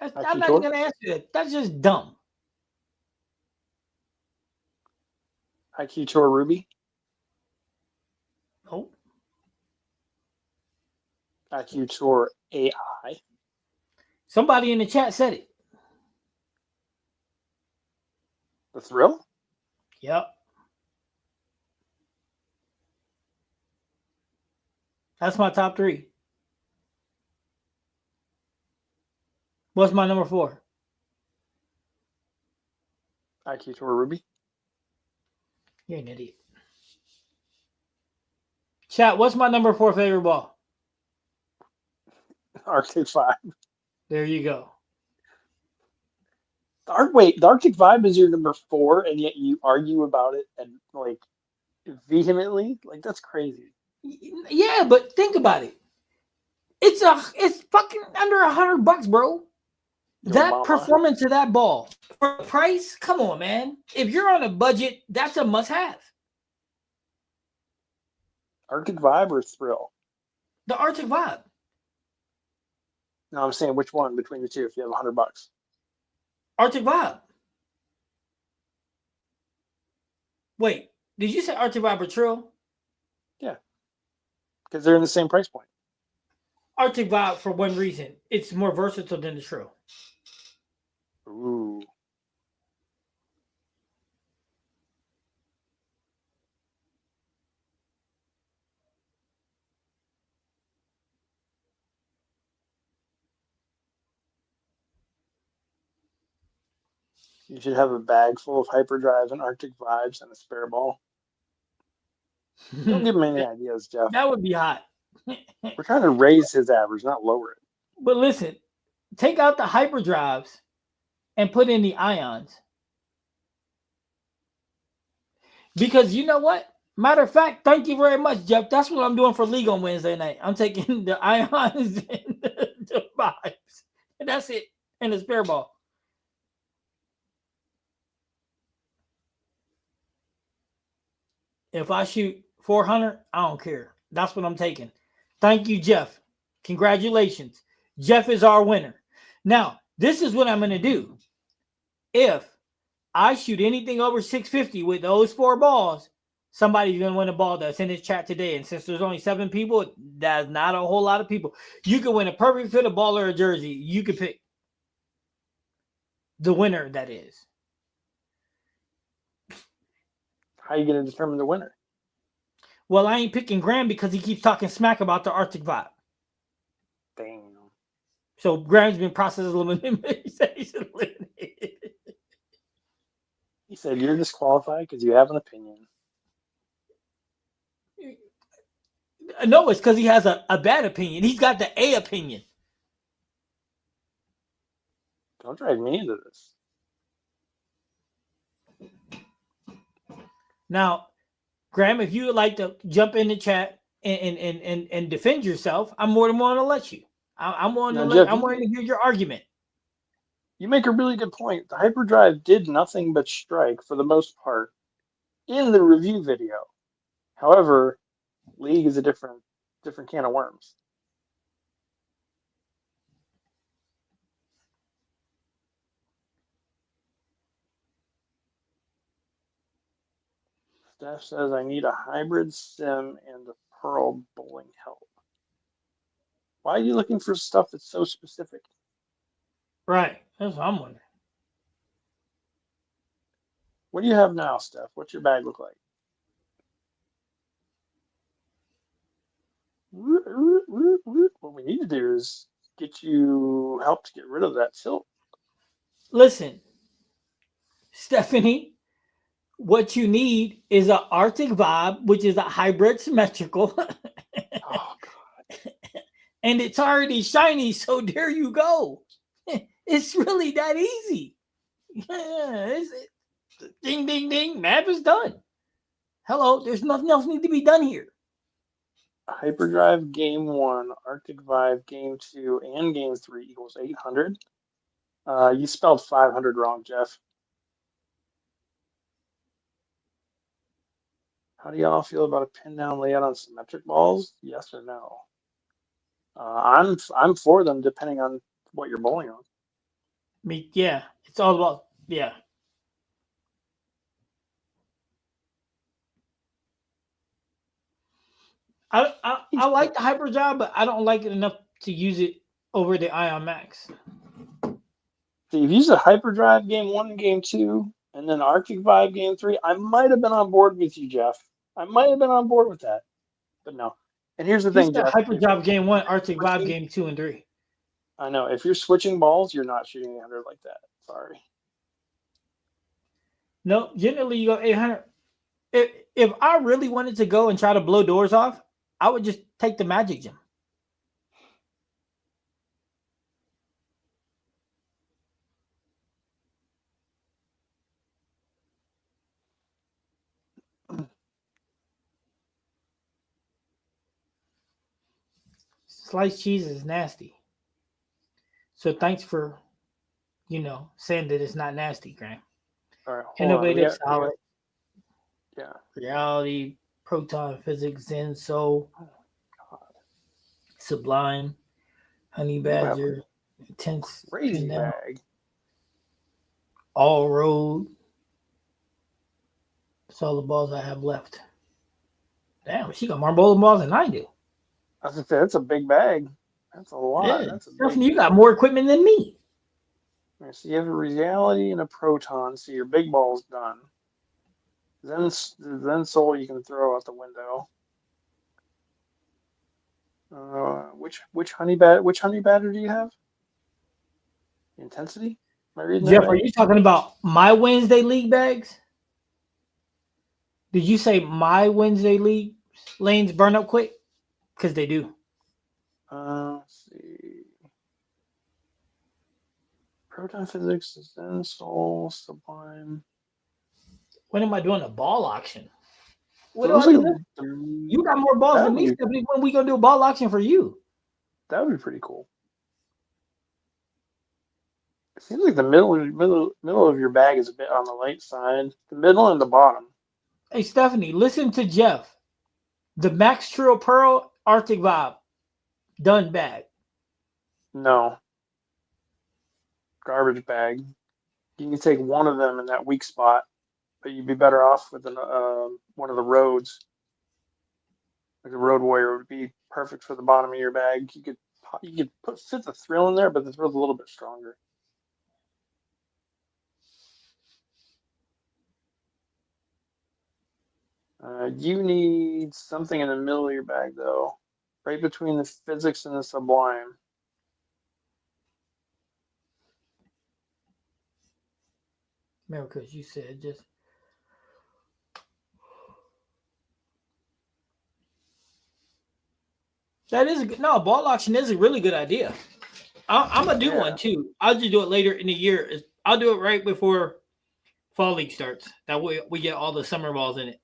I'm IQ not even Tour. gonna answer that. That's just dumb. IQ Tour Ruby. Nope. IQ Tour AI. Somebody in the chat said it. The Thrill. Yep. That's my top three. What's my number four? IQ Tour Ruby. You're an idiot. Chat, what's my number four favorite ball? Arctic Vibe. There you go. The Arctic Vibe is your number 4, and yet you argue about it and like vehemently. Like that's crazy. Yeah, but think about it. It's fucking under $100, bro. Yo, That mama. performance of that ball for the price, come on, man. If you're on a budget, that's a must-have. Arctic Vibe or Thrill? The Arctic Vibe. No, I'm saying which one between the two. If you have $100. Arctic Vibe. Wait, did you say Arctic Vibe or Trill? Yeah, because they're in the same price point. Arctic Vibe for one reason. It's more versatile than the Trill. Ooh. You should have a bag full of hyperdrives and Arctic Vibes and a spare ball. Don't give him any ideas, Jeff. That would be hot. We're trying to raise his average, not lower it. But listen, take out the hyperdrives and put in the ions. Because you know what? Matter of fact, thank you very much, Jeff. That's what I'm doing for League on Wednesday night. I'm taking the ions and the vibes. And that's it. And the spare ball. If I shoot 400, I don't care. That's what I'm taking. Thank you, Jeff. Congratulations. Jeff is our winner. Now, this is what I'm going to do. If I shoot anything over 650 with those four balls, somebody's going to win a ball that's in this chat today. And since there's only 7 people, that's not a whole lot of people. You can win a perfect fit, a ball, or a jersey. You can pick the winner, that is. How are you going to determine the winner? Well, I ain't picking Graham because he keeps talking smack about the Arctic Vibe. Damn. So Graham's been process elimination. He said you're disqualified because you have an opinion. No, it's because he has a bad opinion. He's got the A opinion. Don't drag me into this. Now, Graham, if you would like to jump in the chat and defend yourself, I'm more than willing to let you. I'm willing to hear your argument. You make a really good point. The hyperdrive did nothing but strike for the most part in the review video. However, League is a different can of worms. Steph says I need a hybrid sim and a Pearl bowling help. Why are you looking for stuff that's so specific? Right. That's what I'm wondering. What do you have now, Steph? What's your bag look like? What we need to do is get you help to get rid of that tilt. Listen, Stephanie, what you need is an Arctic Vibe, which is a hybrid symmetrical, Oh God. and it's already shiny. So there you go. It's really that easy. Yeah, ding, ding, ding. Map is done. Hello, there's nothing else need to be done here. Hyperdrive Game 1, Arctic Vibe Game 2, and Game 3 equals 800. You spelled 500 wrong, Jeff. How do y'all feel about a pin down layout on symmetric balls? Yes or no? I'm for them depending on what you're bowling on. Yeah, it's all about yeah. I like the hyperdrive, but I don't like it enough to use it over the Ion Max. So you've used a Hyperdrive Game 1 and Game 2, and then Arctic Vibe Game 3. I might have been on board with you, Jeff. I might have been on board with that, but no. And here's the He thing, said Jeff. hyperdrive game 1, Arctic Vibe game 2 and 3. I know. If you're switching balls, you're not shooting 800 like that. Sorry. No, generally you go 800. If I really wanted to go and try to blow doors off, I would just take the Magic Gem. Sliced cheese is nasty. So thanks for, saying that it's not nasty, Graham. All right, hold on. Innovative, solid, Yeah. reality, proton physics, Zen, soul, Oh God. sublime, honey You have a badger, intense, crazy and then bag. all road. That's all the balls I have left. Damn, she got more bowling balls than I do. I was gonna say that's a big bag. That's a lot. Yeah, That's a Stephanie, big you got bag. more equipment than me. Right, so you have a reality and a proton, so your big ball's done. Then soul you can throw out the window. Which honey batter do you have? Intensity? Am I reading that Jeff, are right? you talking about my Wednesday league bags? Did you say my Wednesday league lanes burn up quick? Because they do. Let's see. Proton physics, Zen soul, sublime. When am I doing a ball auction? So What it do looks I like do? You got more balls than me, be Stephanie. When we gonna do a ball auction for you? that would be pretty cool. It seems like the middle of your bag is a bit on the light side. The middle and the bottom. Hey, Stephanie, listen to Jeff. The Max Trio Pearl Arctic Vibe. Done bag. No. Garbage bag. You can take one of them in that weak spot, but you'd be better off with one of the roads. Like the Road Warrior would be perfect for the bottom of your bag. You could fit the thrill in there, but the thrill's a little bit stronger. You need something in the middle of your bag, though, right between the physics and the sublime. Remember, because you said just. That is a good. No, ball auction is a really good idea. I'm gonna do one too. I'll just do it later in the year. I'll do it right before fall league starts. That way we get all the summer balls in it.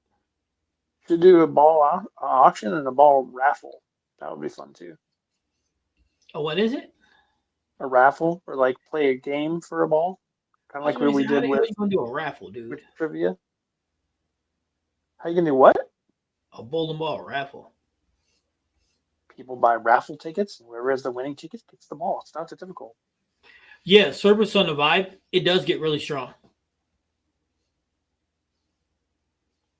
To do a ball auction and a ball raffle. That would be fun too. Oh, what is it? A raffle or like play a game for a ball, kind of like what we How did the hell with you gonna do a raffle, dude? trivia. How you gonna do what? A bowling ball raffle. People buy raffle tickets, and whoever has the winning tickets gets the ball. It's not that difficult. Yeah, service on the vibe, it does get really strong.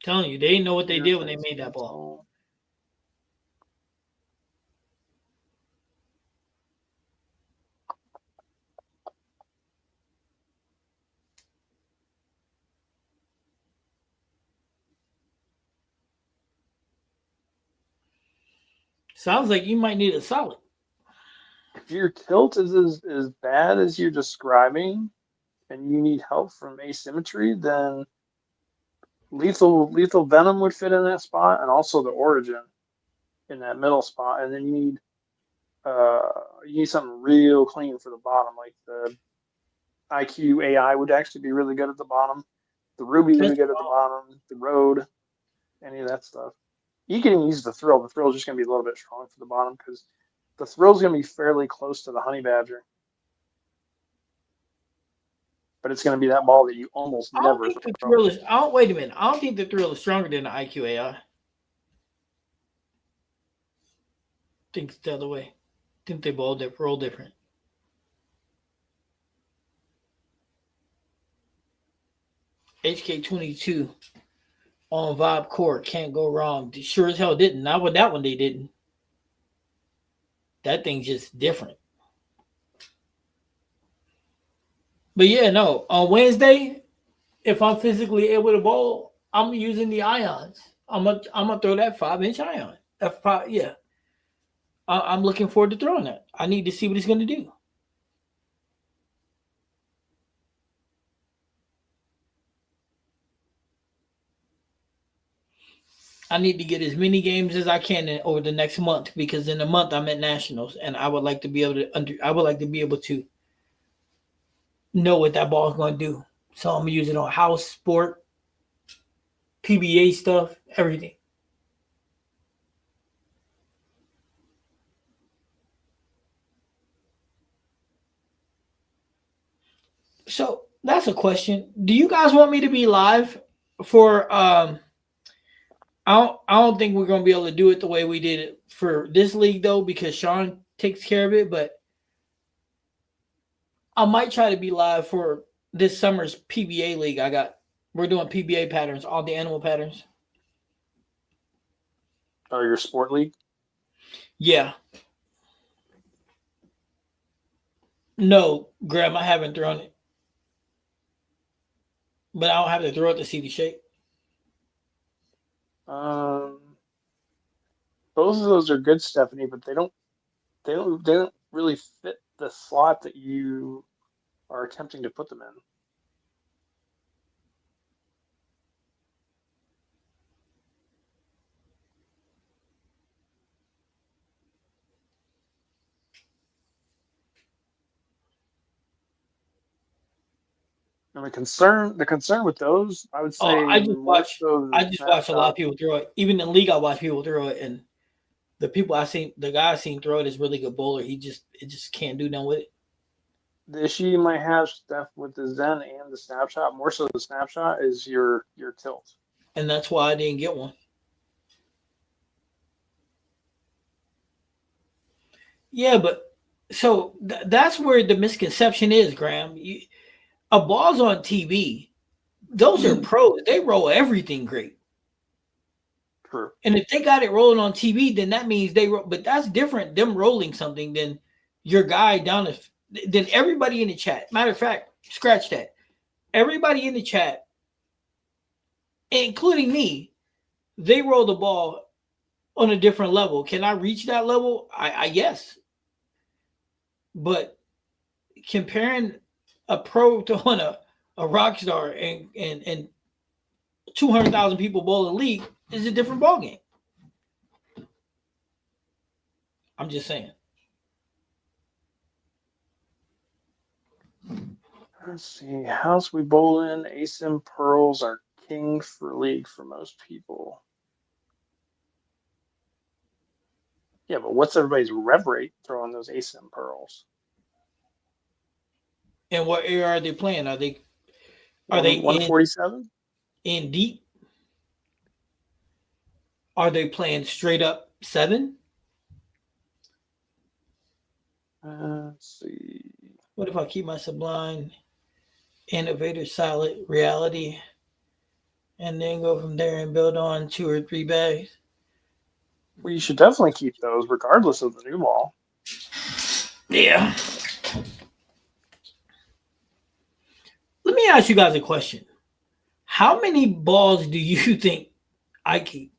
Telling you, they didn't know what they Pure did when they made that ball. sentimental. Sounds like you might need a solid. If your tilt is as bad as you're describing, and you need help from asymmetry, then lethal venom would fit in that spot, and also the origin in that middle spot. And then uh you need something real clean for the bottom, like the IQ AI would actually be really good at the bottom. The Ruby would be That's good at the bottom. The Road, any of that stuff. You can even use the Thrill. The Thrill is just going to be a little bit strong for the bottom because the Thrill is going to be fairly close to the Honey Badger, but it's going to be that ball that you almost I don't never think the throw. thrill is. I don't wait a minute. I don't think the thrill is stronger than the IQAI. I think it's the other way. I think they both roll different. HK22 on Vibe Core can't go wrong. Sure as hell didn't. Not with that one. They didn't. That thing's just different. But yeah, no. On Wednesday, if I'm physically able to bowl, I'm using the ions. I'm gonna throw that 5-inch ion. F5, yeah. I'm looking forward to throwing that. I need to see what he's gonna do. I need to get as many games as I can over the next month because in a month I'm at nationals and I would like to be able to I would like to be able to know what that ball is going to do. So I'm gonna use it on house, sport, PBA stuff, everything. So that's a question. Do you guys want me to be live for I don't think we're gonna be able to do it the way we did it for this league though, because Sean takes care of it, but I might try to be live for this summer's PBA league. We're doing PBA patterns, all the animal patterns. Or your sport league. Yeah. No, Graham, I haven't thrown it. But I don't have to throw it to see the shape. Um, both of those are good, Stephanie, but they don't really fit the slot that you are attempting to put them in. And the concern with those, I would Oh, say more so I than just watch a lot of snapshot. people throw it. Even in the league I watch people throw it and the guy I seen throw it is really good bowler. It just can't do nothing with it. The issue you might have, Steph, with the Zen and the snapshot, more so the snapshot, is your tilt. And that's why I didn't get one. Yeah, but so that's where the misconception is, Graham. A ball's on TV. Those are pros. They roll everything great. True. And if they got it rolling on TV, then that means they roll. But that's different. Them rolling something than your guy down the. Than everybody in the chat. Matter of fact, scratch that. Everybody in the chat, including me, they roll the ball on a different level. Can I reach that level? I yes. But comparing a pro to on a rock star and 200,000 people bowl in the league is a different ballgame. I'm just saying. Let's see. House we bowl in, ASIM pearls are king for league for most people. Yeah, but what's everybody's rev rate throwing those ASIM pearls? And what area are they playing? Are they 147? in deep? Are they playing straight up 7? Let's see. What if I keep my sublime innovator solid reality and then go from there and build on 2 or 3 bags? Well, you should definitely keep those, regardless of the new ball. Yeah. Let me ask you guys a question. How many balls do you think I keep?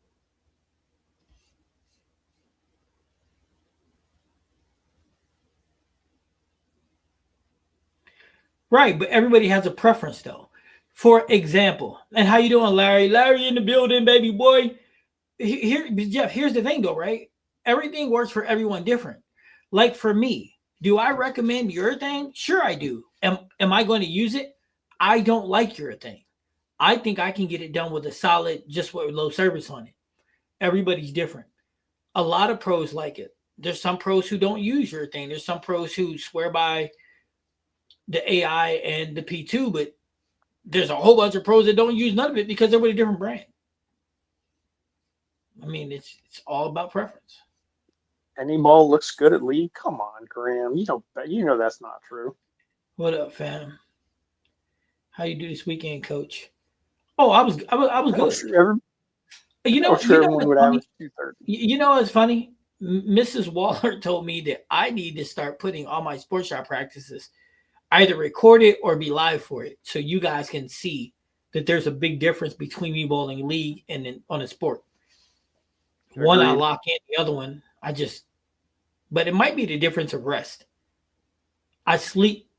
Right, but everybody has a preference though. For example, and how you doing, Larry? Larry in the building, baby boy. Here, Jeff. Here's the thing, though, right? Everything works for everyone different. Like for me, do I recommend urethane? Sure, I do. Am I going to use it? I don't like urethane. I think I can get it done with a solid, just with low service on it. Everybody's different. A lot of pros like it. There's some pros who don't use urethane. There's some pros who swear by the AI and the P2, but there's a whole bunch of pros that don't use none of it because they're with a different brand. I mean, it's all about preference. Any ball looks good at league. Come on, Graham. You know that's not true. What up, fam? How you do this weekend, Coach? Oh, I was I'm good. sure every, You I'm know, sure you know everyone what's would funny? average 230. You know what's funny? Mrs. Waller told me that I need to start putting all my sports shop practices either recorded or be live for it, so you guys can see that there's a big difference between me bowling league and then on a sport. One I Agreed. lock in, the other one I just. But it might be the difference of rest. I sleep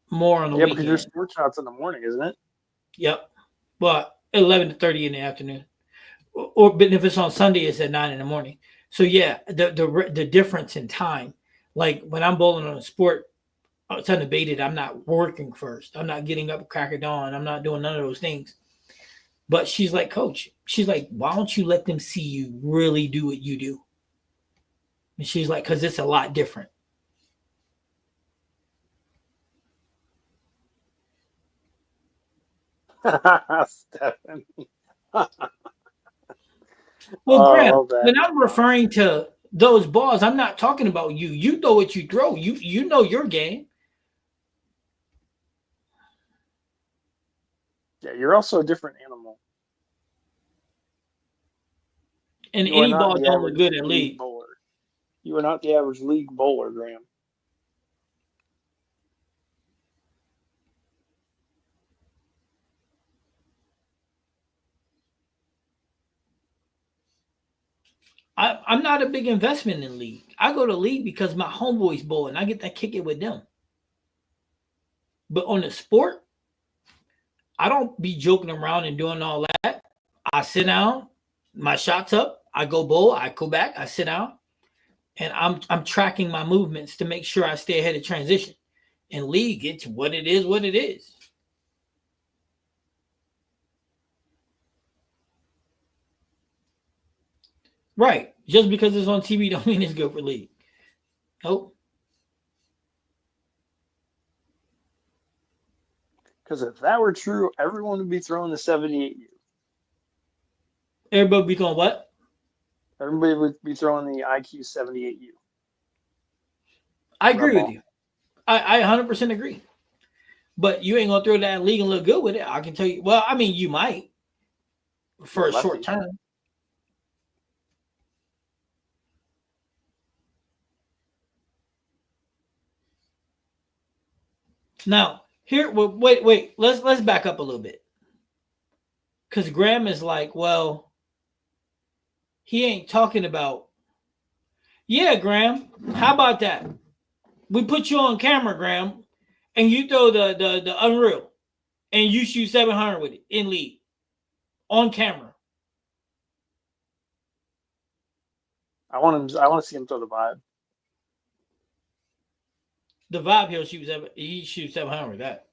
more on the Yeah, because your weekend. sport shot's in the morning, isn't it? Yep. But 11 to 30 in the afternoon. Or but if it's on Sunday, it's at 9 in the morning. So yeah, the difference in time. Like when I'm bowling on a sport, it's unabated. I'm not working first. I'm not getting up crack of dawn. I'm not doing none of those things. But she's like, Coach, she's like, why don't you let them see you really do what you do? And she's like, because it's a lot different. Stephanie. Well, Oh, I Graham, love that when I'm response. referring to those balls, I'm not talking about you. You know what you throw. You know your game. Yeah, you're also a different animal. And You are any not ball the don't look average good in league league. bowler. You are not the average league bowler, Graham. I'm not a big investment in league. I go to league because my homeboys bowl and I get to kick it with them. But on the sport, I don't be joking around and doing all that. I sit down, my shots up, I go bowl, I go back, I sit down, and I'm tracking my movements to make sure I stay ahead of transition. In league, it's what it is, what it is. Right. Just because it's on TV don't mean it's good for league. Nope. Because if that were true, everyone would be throwing the 78U. Everybody be going what? Everybody would be throwing the IQ 78U I rub agree with ball. you. I 100% agree. But you ain't gonna throw that in league and look good with it. I can tell you. Well, I mean, you might You're for a a short lefty. term. Now, here, well, wait. Let's back up a little bit because Graham is like, well, he ain't talking about. Yeah, Graham. How about that? We put you on camera, Graham, and you throw the unreal, and you shoot 700 with it in league on camera. I want him. I want to see him throw the vibe. The vibe he shoots 700 with that.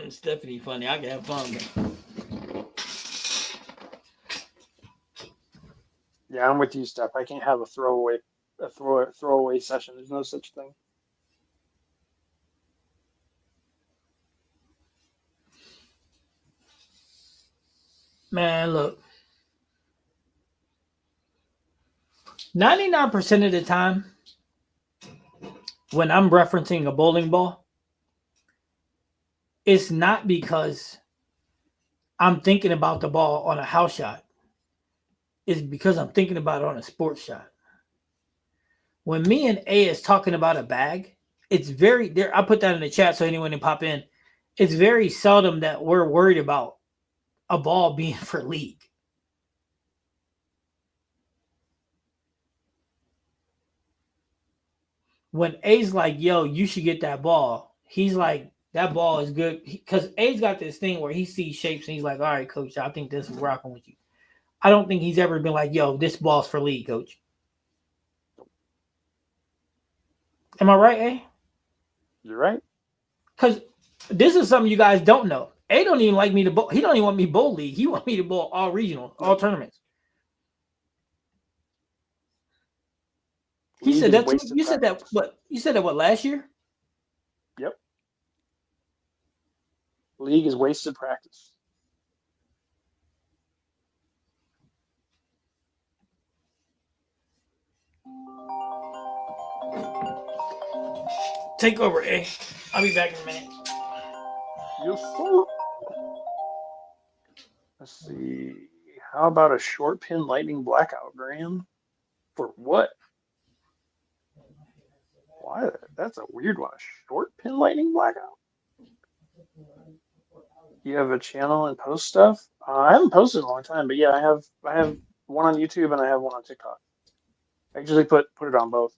Stephanie, funny. I can have fun. Yeah, I'm with you, Steph. I can't have a throwaway session. There's no such thing. Man, look, 99% of the time when I'm referencing a bowling ball, it's not because I'm thinking about the ball on a house shot. It's because I'm thinking about it on a sports shot. When me and A is talking about a bag, it's very there. I put that in the chat so anyone can pop in. It's very seldom that we're worried about a ball being for league. When A's like, yo, you should get that ball, he's like, that ball is good. Because A's got this thing where he sees shapes and he's like, all right, coach, I think this is rocking with you. I don't think he's ever been like, yo, this ball's for league, coach. Am I right, A? You're right. Because this is something you guys don't know. A don't even like me to bowl. He don't even want me bowl league. He want me to bowl all regional, all tournaments. He League said is that. wasted You said that. practice. What? You said that. What last year? Yep. League is wasted practice. Take over, A. I'll be back in a minute. Yes, sir. Let's see. How about a short pin lightning blackout, Graham? For what? Why? That's a weird one. A short pin lightning blackout? You have a channel and post stuff? I haven't posted in a long time, but yeah, I have one on YouTube and I have one on TikTok. I usually put it on both.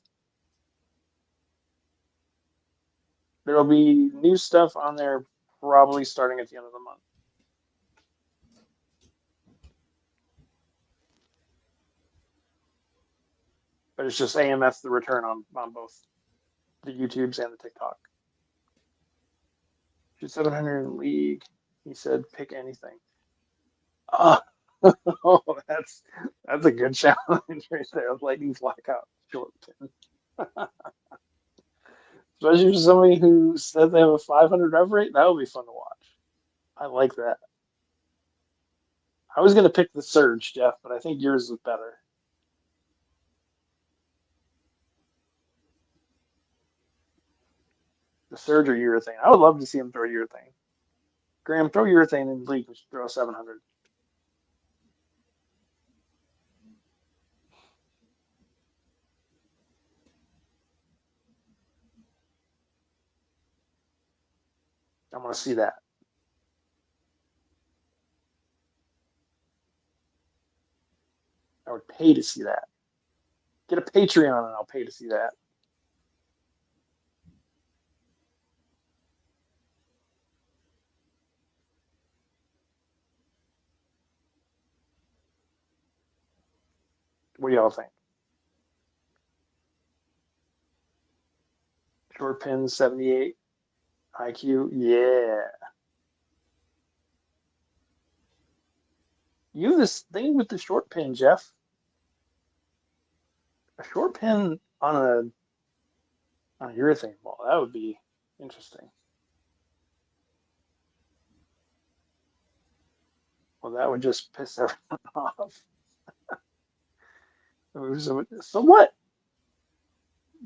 There'll be new stuff on there probably starting at the end of the month. But it's just AMF the return on both the YouTubes and the TikTok. Shoot 700 in league. He said pick anything. Oh, that's a good challenge right there. Lightning blackout short pin. Especially for somebody who says they have a 500 rev rate, that would be fun to watch. I like that. I was going to pick the Surge, Jeff, but I think yours is better. The Surge or Urethane. I would love to see him throw Urethane. Graham, throw Urethane in the league. We should throw 700. I want to see that. I would pay to see that. Get a Patreon and I'll pay to see that. What do y'all think? Short pin 78 IQ. Yeah. You have this thing with the short pin, Jeff. A short pin on a urethane ball. That would be interesting. Well, that would just piss everyone off. So what?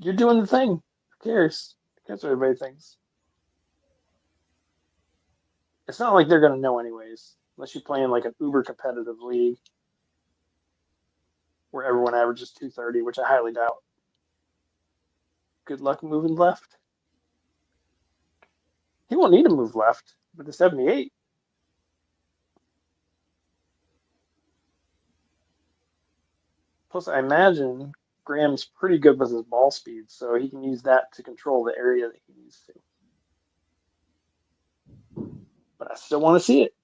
You're doing the thing. Who cares? Who cares what everybody thinks? It's not like they're going to know anyways, unless you play in like an uber competitive league where everyone averages 230, which I highly doubt. Good luck moving left. He won't need to move left with the 78. Plus, I imagine Graham's pretty good with his ball speed, so he can use that to control the area that he needs to. But I still want to see it.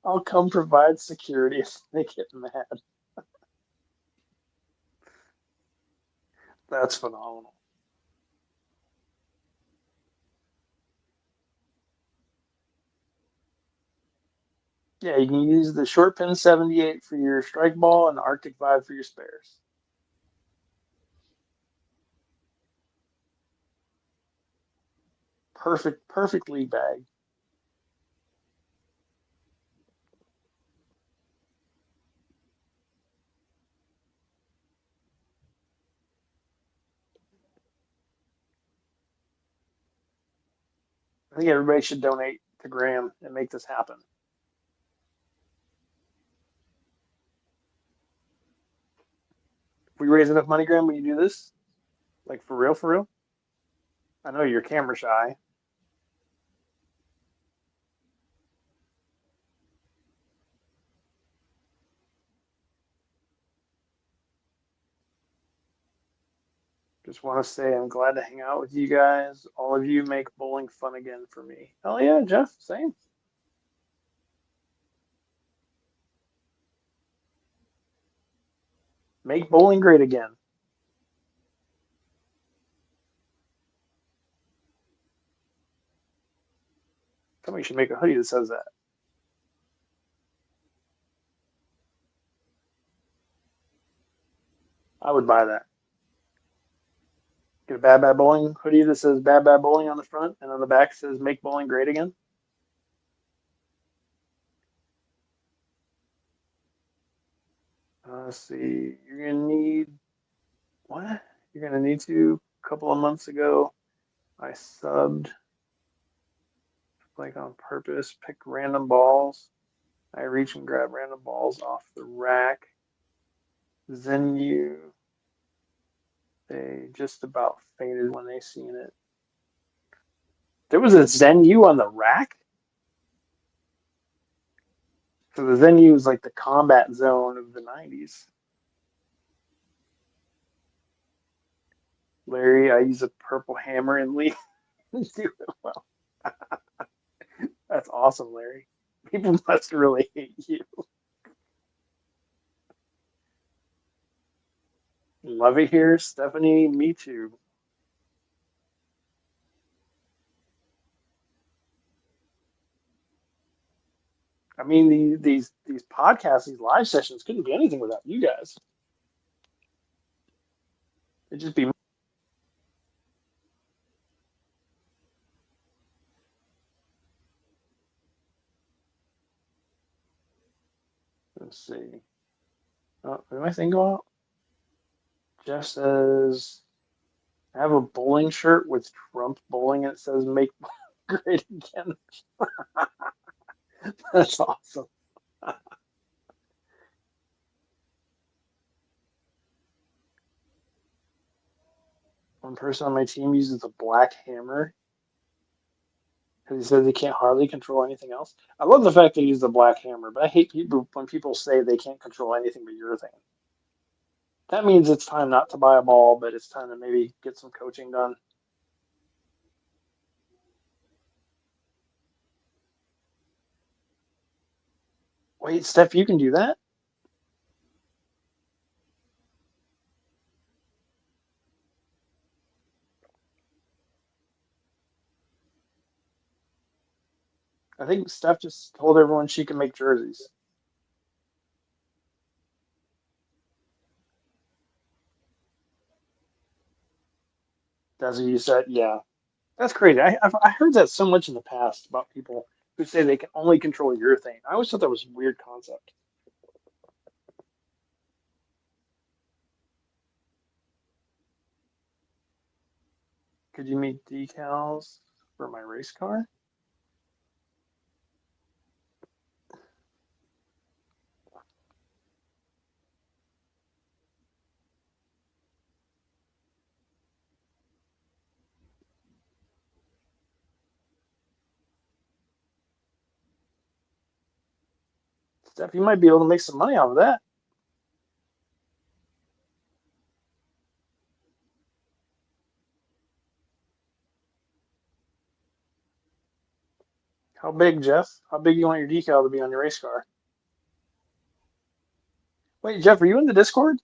I'll come provide security if they get mad. That's phenomenal. Yeah, you can use the short pin 78 for your strike ball and the Arctic Vibe for your spares. Perfect league bag. I think everybody should donate to Graham and make this happen. If we raise enough money, Graham, will you do this? Like for real, for real? I know you're camera shy. Just want to say I'm glad to hang out with you guys. All of you make bowling fun again for me. Hell yeah, Jeff, same. Make bowling great again. Somebody should make a hoodie that says that. I would buy that. Get a Bad Bowling hoodie that says Bad Bowling on the front, and on the back says Make Bowling Great Again. Let's see. You're gonna need what? You're gonna need to. A couple of months ago, I subbed like on purpose. Pick random balls. I reach and grab random balls off the rack. Zenu. They just about fainted when they seen it. There was a Zenu on the rack? So the Zenu is like the combat zone of the 90s. Larry, I use a purple hammer and leave. Do it well. That's awesome, Larry. People must really hate you. Love it here, Stephanie. Me too. I mean, these podcasts, these live sessions couldn't be anything without you guys. It'd just be. Let's see. Oh, did my thing go out? Jeff says, I have a bowling shirt with Trump bowling, and it says "Make Great Again." That's awesome. One person on my team uses a black hammer because he says he can't hardly control anything else. I love the fact that he uses a black hammer, but I hate people when people say they can't control anything but urethane. That means it's time not to buy a ball, but it's time to maybe get some coaching done. Wait, Steph, you can do that? I think Steph just told everyone she can make jerseys. That's what you said? Yeah. That's crazy. I heard that so much in the past about people who say they can only control urethane. I always thought that was a weird concept. Could you make decals for my race car? Steph, you might be able to make some money off of that. How big, Jeff? How big do you want your decal to be on your race car? Wait, Jeff, are you in the Discord?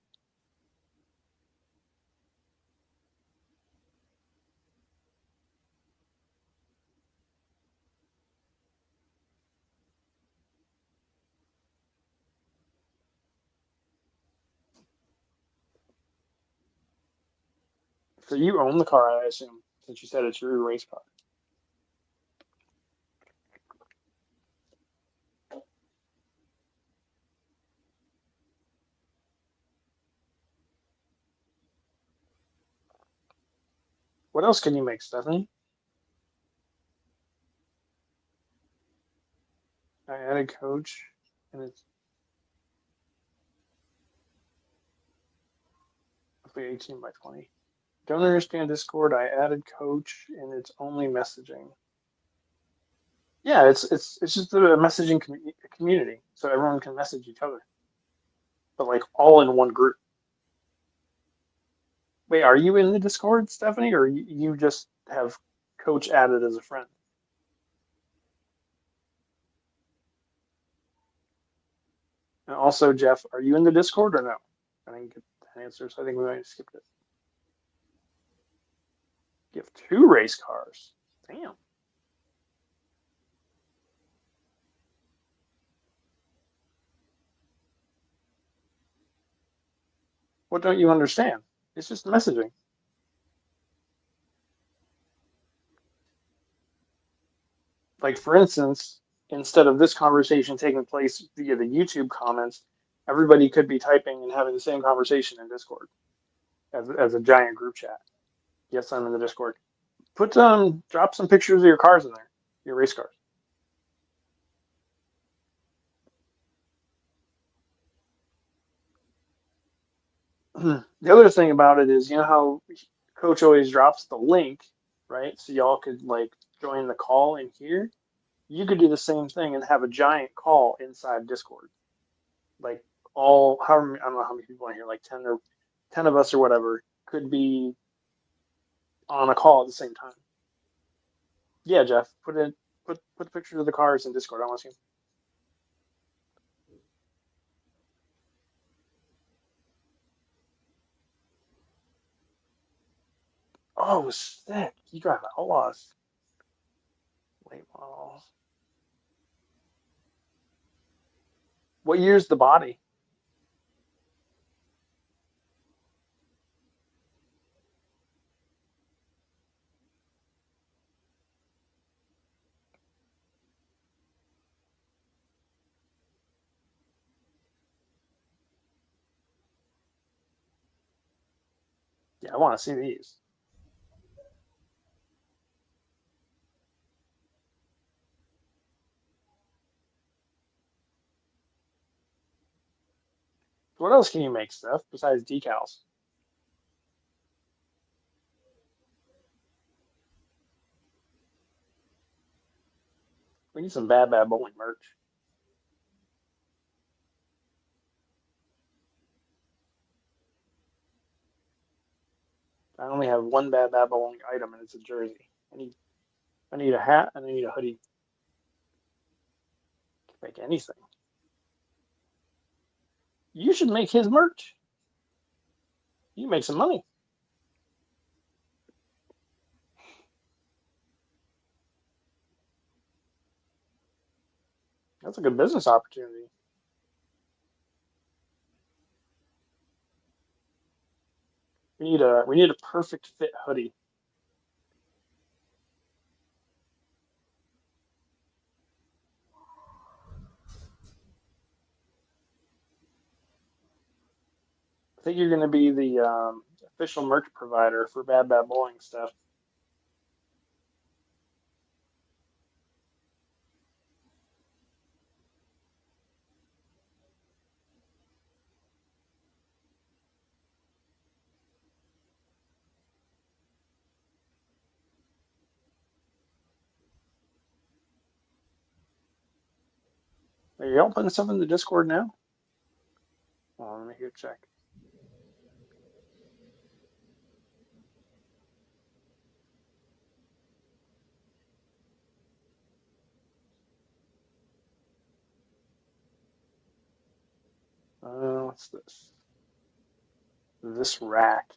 So you own the car, I assume, since you said it's your race car. What else can you make, Stephanie? I added coach, and it's roughly 18 by 20. Don't understand Discord. I added coach, and it's only messaging. Yeah, it's just a messaging community, so everyone can message each other, but like all in one group. Wait, are you in the Discord, Stephanie, or you just have coach added as a friend? And also, Jeff, are you in the Discord or no? I didn't get that answer, so I think we might have skipped it. You have two race cars. Damn. What don't you understand? It's just messaging. Like, for instance, instead of this conversation taking place via the YouTube comments, everybody could be typing and having the same conversation in Discord as a giant group chat. Yes, I'm in the Discord. Drop some pictures of your cars in there, your race cars. The other thing about it is, you know how Coach always drops the link, right? So y'all could like join the call in here. You could do the same thing and have a giant call inside Discord. Like however, I don't know how many people in here, like 10 of us or whatever, could be on a call at the same time. Yeah, Jeff, put pictures of the cars in Discord. I want to see them. Oh, sick! You drive Outlaws late models. What year's the body? Yeah, I want to see these. What else can you make, Steph, besides decals? We need some bad bowling merch. I only have one bad bowling item, and it's a jersey. I need a hat, and I need a hoodie. Can make anything. You should make his merch. You make some money. That's a good business opportunity. We need a perfect fit hoodie. I think you're going to be the official merch provider for bad bowling stuff. Are you all putting stuff in the Discord now? Oh, let me here check. What's this? This rack.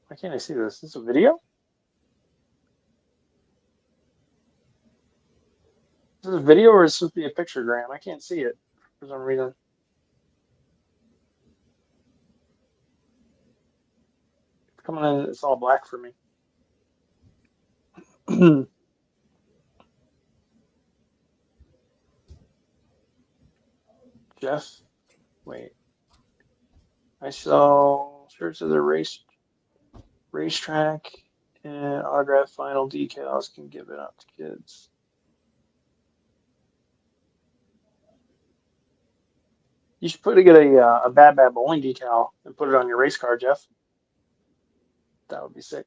Why can't I see this? Is this a video? Is this a video or is this supposed to be a pictogram? I can't see it for some reason. It's coming in, it's all black for me. Jeff, wait. I saw shirts of the racetrack and autograph final decals can give it out to kids. You should get a Bad Bad Bowling decal and put it on your race car, Jeff. That would be sick.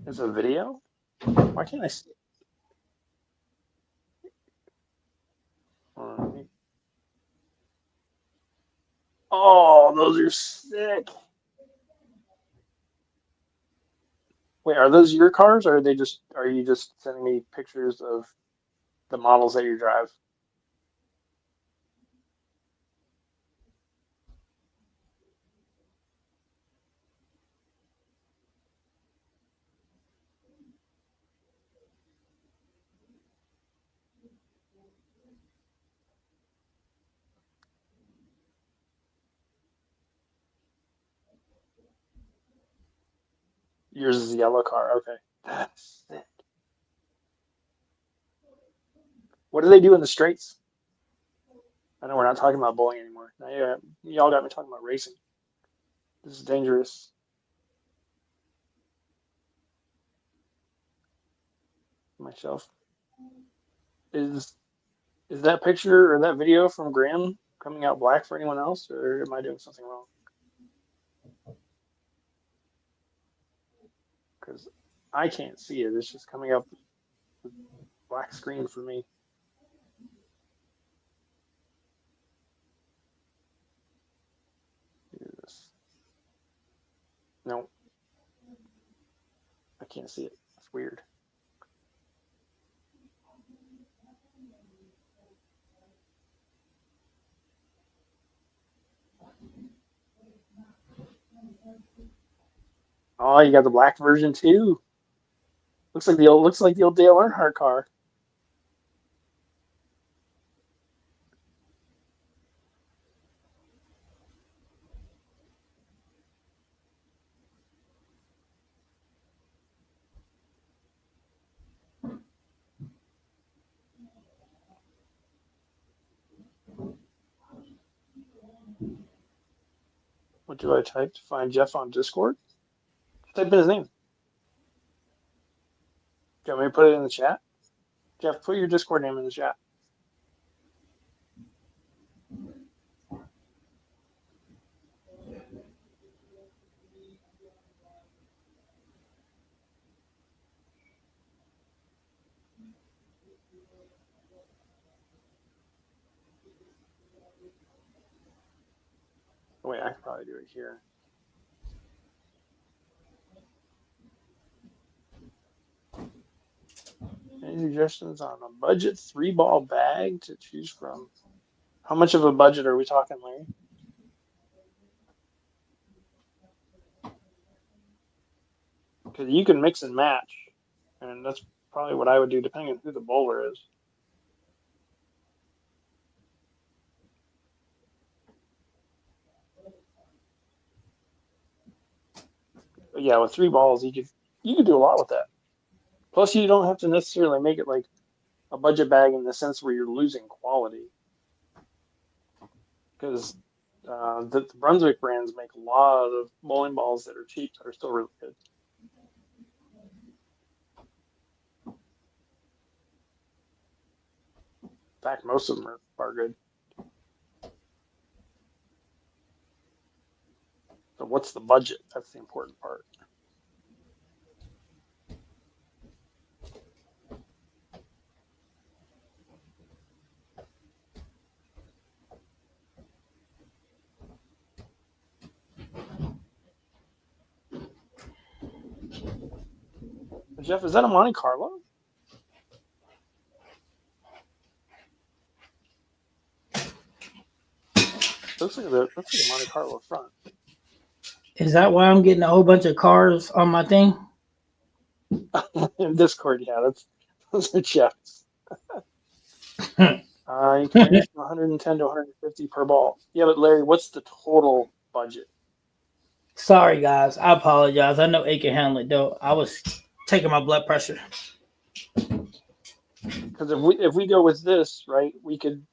It's a video? Why can't I see it? Oh, those are sick. Wait, are those your cars, or are you just sending me pictures of the models that you drive? Yours is a yellow car. Okay. That's sick. What do they do in the straights? I know we're not talking about bowling anymore. Now, y'all got me talking about racing. This is dangerous. Myself. Is that picture or that video from Graham coming out black for anyone else, or am I doing something wrong? Because I can't see it. It's just coming up black screen for me. Do this. No, I can't see it. It's weird. Oh, you got the black version too. Looks like the old Dale Earnhardt car. What do I type to find Jeff on Discord? Type in his name. Do you want me to put it in the chat? Jeff, put your Discord name in the chat. Wait, I can probably do it here. Any suggestions on a budget 3-ball bag to choose from? How much of a budget are we talking, Larry? Because you can mix and match, and that's probably what I would do depending on who the bowler is. But yeah, with 3 balls, you could do a lot with that. Plus, you don't have to necessarily make it like a budget bag in the sense where you're losing quality. Because the Brunswick brands make a lot of bowling balls that are cheap that are still really good. In fact, most of them are good. So what's the budget? That's the important part. Jeff, is that a Monte Carlo? Looks like a Monte Carlo front. Is that why I'm getting a whole bunch of cars on my thing? In Discord, yeah, those are Jeff's. You can range from 110 to 150 per ball. Yeah, but Larry, what's the total budget? Sorry, guys. I apologize. I know A can handle it, though. I was taking my blood pressure. Because if we go with this, right, we could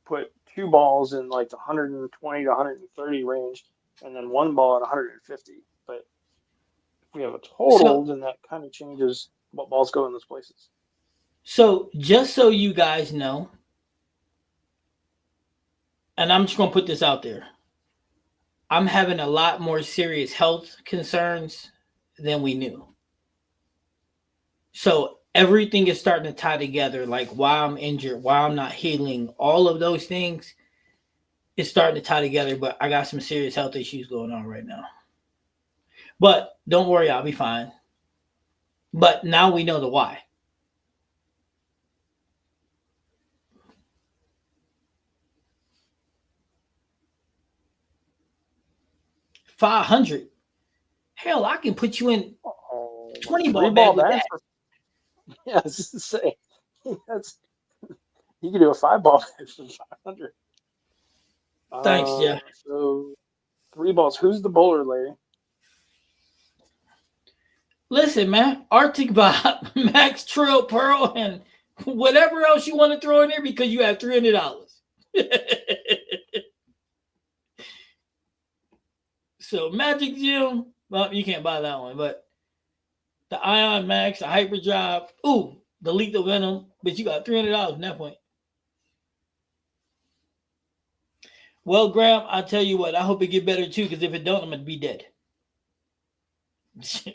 put two balls in like the 120 to 130 range, and then one ball at 150. But if we have a total, So then that kind of changes what balls go in those places. so just so you guys know, and I'm just gonna put this out there. I'm having a lot more serious health concerns than we knew. So everything is starting to tie together. Like why I'm injured, why I'm not healing, all of those things is starting to tie together. But I got some serious health issues going on right now. But don't worry, I'll be fine. But now we know the why. 500. Hell, I can put you in Oh, a 20 three ball ball bag with bag that. for yeah, I was just to say that's you can do a five ball bag for 500. Thanks, Jeff. So three balls. Who's the bowler, Larry? Listen, man, Arctic Vibe, Max Trill Pearl, and whatever else you want to throw in there because you have $300. So Magic Gym, well, you can't buy that one, but the Ion Max, the Hyperdrive, ooh, the Lethal Venom, but you got $300 from that point. Well, Graham, I tell you what, I hope it get better too, because if it don't, I'm gonna be dead.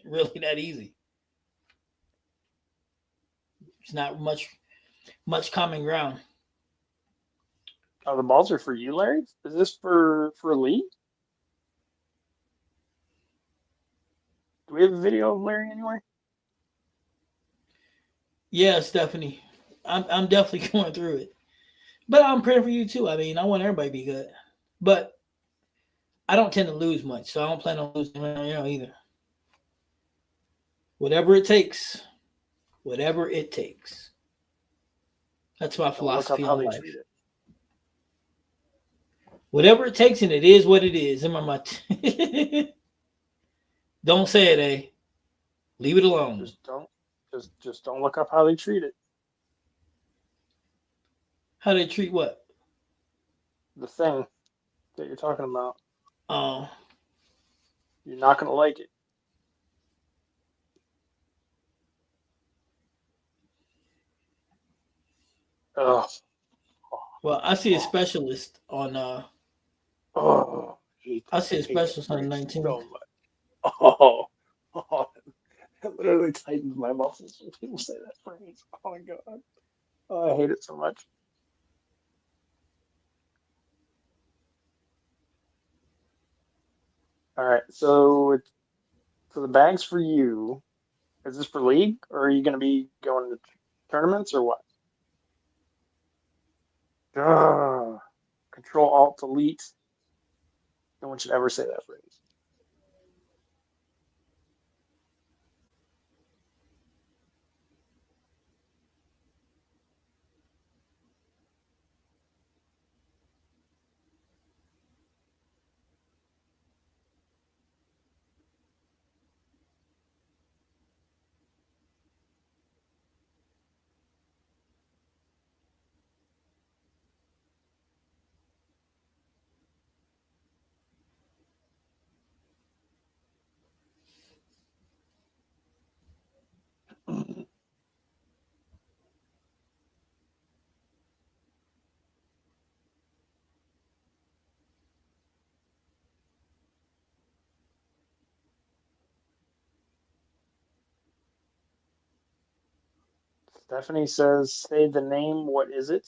Really that easy. It's not much common ground. Oh, the balls are for you, Larry. Is this for Lee? Do we have a video of Larry anywhere? Yeah, Stephanie, I'm definitely going through it, but I'm praying for you too. I mean, I want everybody to be good, but I don't tend to lose much, so I don't plan on losing either. Whatever it takes, whatever it takes. That's my Don't look up philosophy how on they treat life. it. Whatever it takes, and it is what it is. Don't say it, eh? Leave it alone. Just don't look up how they treat it. How they treat what? The thing that you're talking about. Oh, You're not gonna like it. Oh, well, I see a oh, specialist on. oh, I see I a hate that specialist on the phrase 19th. so much. Oh, oh, it literally tightens my muscles when people say that phrase. Oh my god. Oh, I hate it so much. All right, so the bag's for you. Is this for league, or are you going to be going to tournaments, or what? Ugh. Control Alt Delete. No one should ever say that phrase. Stephanie says, "Say the name. What is it?"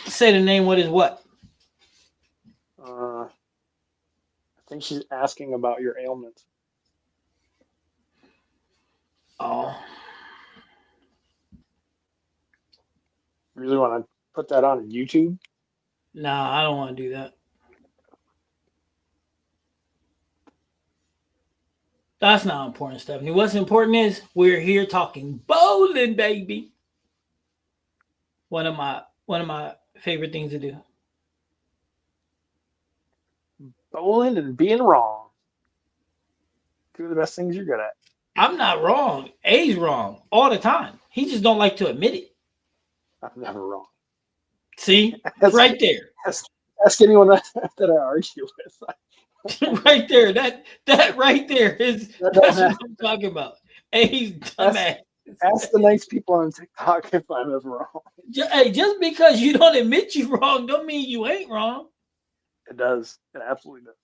Say the name. What is what? I think she's asking about your ailment. Oh, You really want to put that on YouTube? nah, I don't want to do that. That's not important, Stephanie. What's important is we're here talking bowling, baby. One of my favorite things to do. Bowling and being wrong. Two of the best things you're good at. I'm not wrong. A's wrong all the time. He just don't like to admit it. I'm never wrong. See, Ask, right there, ask, ask anyone that I argue with. right there. That right there is That don't that's what have, I'm talking about. A's ask, dumbass. ask the nice people on TikTok if I'm ever wrong. Hey, just because you don't admit you wrong, don't mean you ain't wrong. It does. It absolutely does.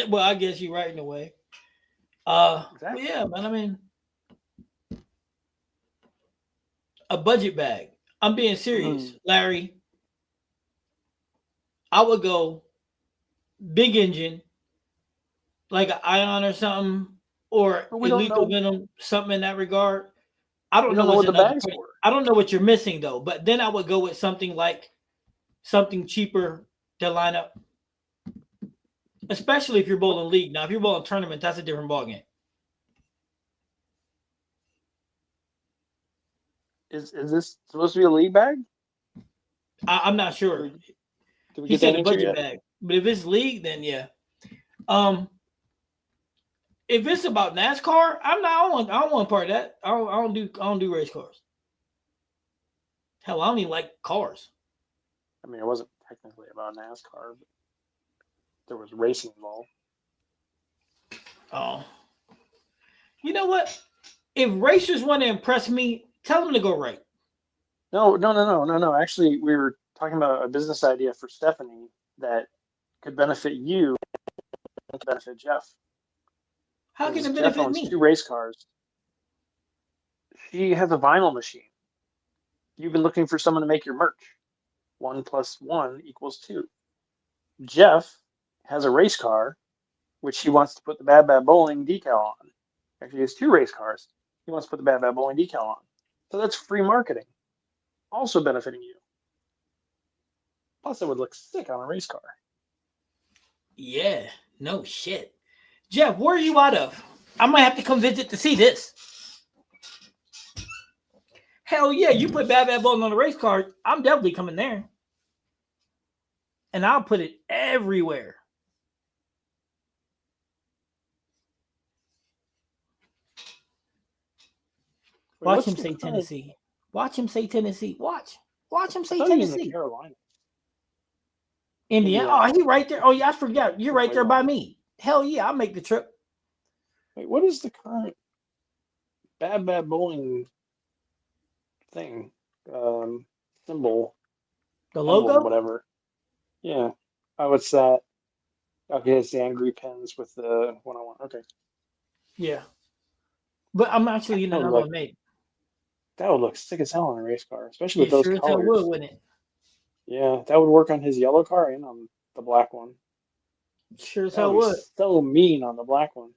Well, I guess you're right in a way. But Exactly. yeah, man. I mean, a budget bag. I'm being serious, Mm. Larry. I would go big engine, like an ion or something, or But we a don't lethal know. venom, something in that regard. I We don't don't know know what's what the another bag's point. for. I don't know what you're missing though. But then I would go with something like something cheaper to line up, especially if you're bowling league. Now, if you're bowling tournament, that's a different ballgame. Is this supposed to be a league bag? I'm not Did sure. we, did we He get that said a answer budget yet? bag, but if it's league, then yeah. Um, if it's about NASCAR, I'm not. I don't want part of that. I don't do race cars. Hell, I don't even like cars. I mean, it wasn't technically about NASCAR, but there was racing involved. Oh, you know what? If racers want to impress me, tell them to go right. No. Actually, we were talking about a business idea for Stephanie that could benefit you and could benefit Jeff. How can Because it Jeff benefit owns two me? race cars. She has a vinyl machine. You've been looking for someone to make your merch. 1 + 1 = 2. Jeff has a race car, which he wants to put the Bad Bad Bowling decal on. Actually, he has two race cars. He wants to put the Bad Bad Bowling decal on. So that's free marketing, also benefiting you. Plus, it would look sick on a race car. Yeah, no shit. Jeff, where are you out of? I might have to come visit to see this. Hell yeah, you put Bad Bowling on the race card. I'm definitely coming there. And I'll put it everywhere. Wait, Watch what's him the say current? Tennessee. Watch him say Tennessee. Watch. Watch him I say thought he was in the Tennessee. Carolinas. Indiana. Oh, Indiana. he right there. Oh yeah, I forgot. You're That's right way there by behind. me. Hell yeah, I'll make the trip. Wait, what is the current Bad Bad Bowling thing? Um, Symbol, The emblem, logo? whatever. Yeah. Oh, it's that. Okay, it's the angry pens with the 101. Okay. Yeah. But I'm actually getting That would another look one made. that would look sick as hell on a race car, especially with It those sure as hell would, colors. wouldn't it? Yeah, that would work on his yellow car and on the black one. Sure as That would hell be would. so mean on the black one.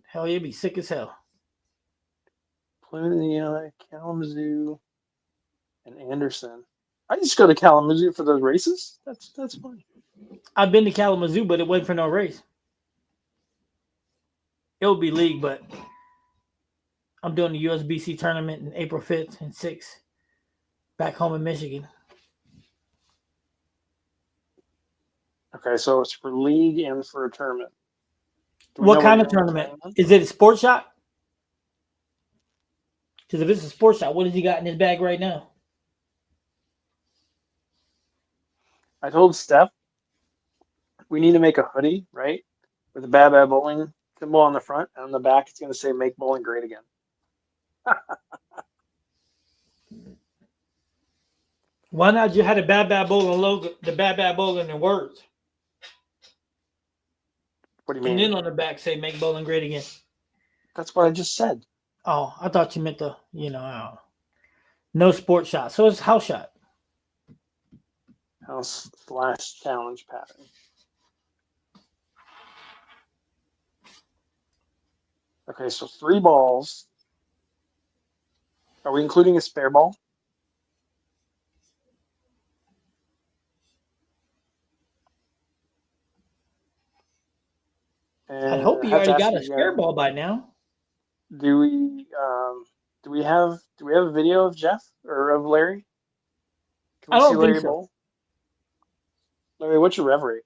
Hell yeah, it'd be sick as hell. Plymouth, Kalamazoo, and Anderson. I just go to Kalamazoo for those races. That's fine. I've been to Kalamazoo, but it wasn't for no race. It would be league, but I'm doing the USBC tournament in April 5th and 6th back home in Michigan. Okay, so it's for league and for a tournament. Do we What know what kind you're of going to be tournament? carrying on? Is it a sports shot? Because if it's a sports shot, what has he got in his bag right now? I told Steph we need to make a hoodie, right? With a Bad Bad Bowling symbol on the front, and on the back it's going to say "Make Bowling Great Again." Why not you had a Bad Bowling logo, the Bad Bowling in words, What do you and mean? then on the back say "Make bowling great again." That's what I just said. Oh, I thought you meant the, no sports shot. So it's house shot. House/challenge pattern. Okay, so 3 balls. Are we including a spare ball? I'd And hope I you have to already ask got a you spare again. ball by now. Do we um, do we have a video of Jeff or of Larry? Can I we see don't think Larry so. bowl? Larry, what's your rev rate?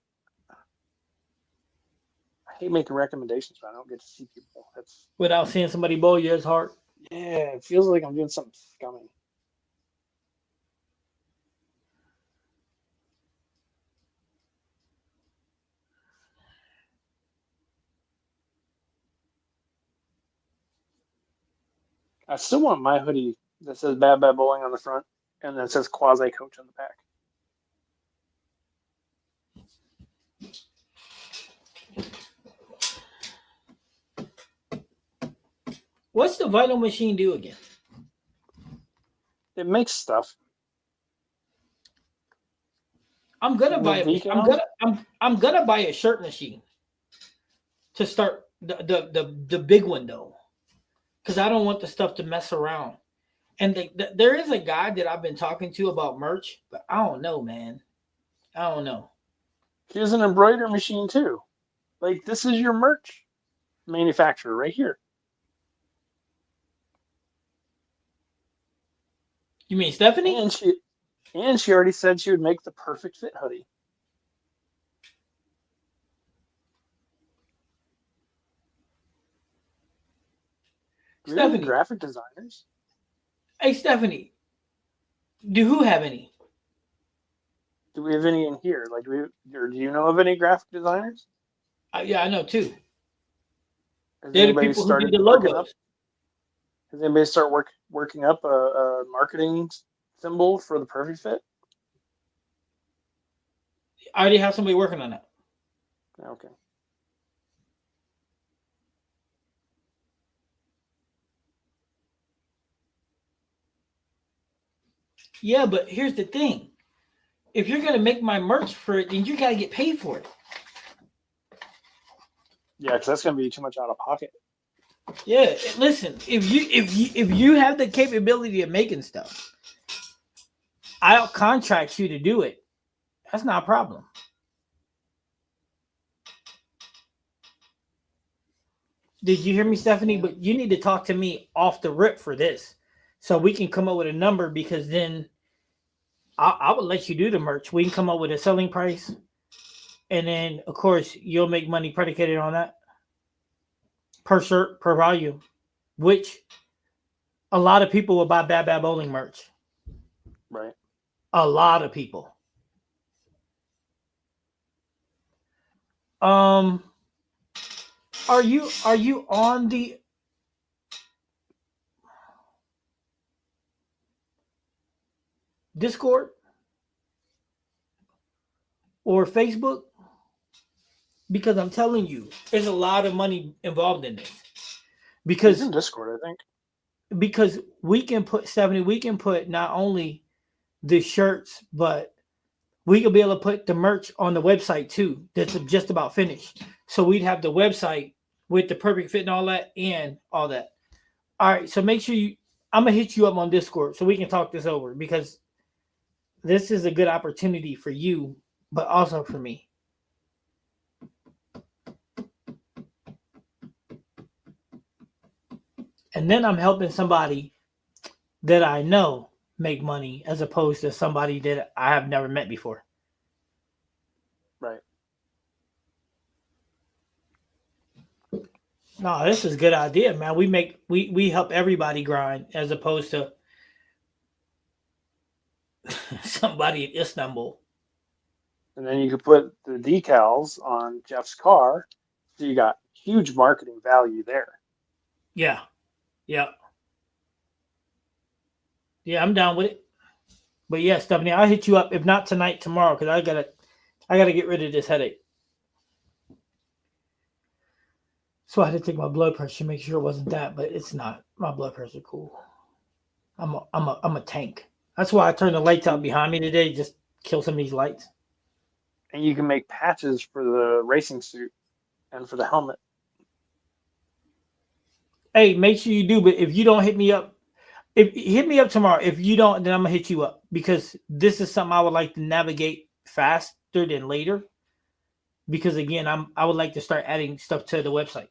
I hate making recommendations, but I don't get to see people. That's Without seeing somebody bowl you, it's hard. yeah. It feels like I'm doing something scummy. I still want my hoodie that says "Bad Bad Bowling" on the front, and then says "Quasi Coach" on the back. What's the vinyl machine do again? It makes stuff. I'm gonna You buy make a. decals. I'm gonna buy a shirt machine to start the big one though, because I don't want the stuff to mess around. And there is a guy that I've been talking to about merch, but I don't know, man. I don't know. Here's an embroidery machine too. Like this is your merch manufacturer right here. You mean Stephanie? And she already said she would make the perfect fit hoodie. Do we have any Stephanie. graphic designers? Hey, Stephanie. Do who have any? Do we have any in here? Like, or do you know of any graphic designers? Yeah, I know too. Has They're the anybody people who did started the working up? logos. Has anybody start working up a marketing symbol for the perfect fit? I already have somebody working on that. Okay. Yeah, but here's the thing. If you're gonna make my merch for it, then you gotta get paid for it. Yeah, because that's gonna be too much out of pocket. Yeah, listen. If you have the capability of making stuff, I'll contract you to do it. That's not a problem. Did you hear me, Stephanie? But you need to talk to me off the rip for this, so we can come up with a number. Because then I would let you do the merch. We can come up with a selling price, and then of course you'll make money predicated on that per shirt per volume, which a lot of people will buy Bad Bad Bowling merch. Right. A lot of people. Um, are you on the Discord or Facebook? Because I'm telling you, there's a lot of money involved in this. He's in Because Discord, I think. we can put 70, we can put not only the shirts, but we could be able to put the merch on the website too. That's just about finished. So we'd have the website with the perfect fit and all that and all that. All right. So make sure you I'm gonna hit you up on Discord so we can talk this over because this is a good opportunity for you, but also for me. And then I'm helping somebody that I know make money as opposed to somebody that I have never met before. Right. No, this is a good idea, man. We help everybody grind as opposed to somebody in Istanbul. And then you could put the decals on Jeff's car, so you got huge marketing value there. Yeah, yeah, yeah. I'm down with it. But yeah, Stephanie, I'll hit you up if not tonight, tomorrow, because I gotta get rid of this headache. So I had to take my blood pressure, make sure it wasn't that, but it's not. My blood pressure cool. I'm a tank. That's why I turned the lights out And behind me today, just kill some of these lights. and you can make patches for the racing suit and for the helmet. Hey, make sure you do. But if you don't hit me up, if hit me up tomorrow. If you don't, then I'm gonna hit you up because this is something I would like to navigate faster than later. Because again, I would like to start adding stuff to the website.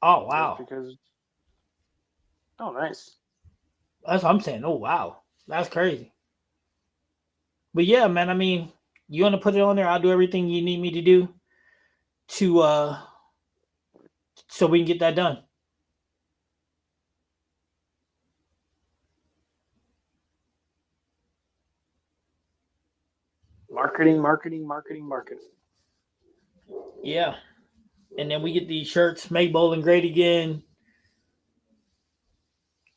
Oh Just wow. because. Oh, nice. That's what I'm saying. Oh wow, that's crazy. But yeah, man. I mean, you want to put it on there? I'll do everything you need me to do to so we can get that done. Marketing, marketing, marketing, marketing. Yeah, and then we get these shirts. Make bowling great again.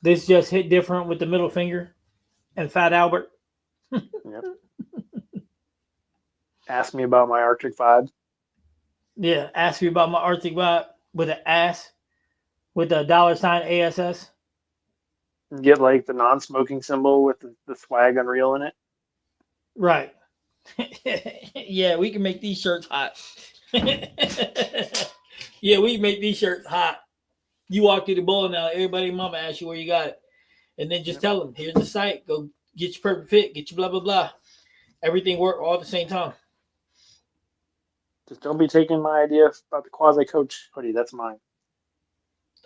This just hit different with the middle finger and Fat Albert. Yep. Ask me about my Arctic vibe. Yeah, ask me about my Arctic vibe with an ass with a $ ASS. Get like the non-smoking symbol with the swag Unreal in it. Right. Yeah, we can make these shirts hot. Yeah, we can make these shirts hot. You walk through the bowl now, everybody mama asks you where you got it. And then just Yep. tell them, here's the site. Go get your perfect fit, get your blah blah blah. Everything work all at the same time. Just don't be taking my idea about the quasi coach hoodie. That's mine.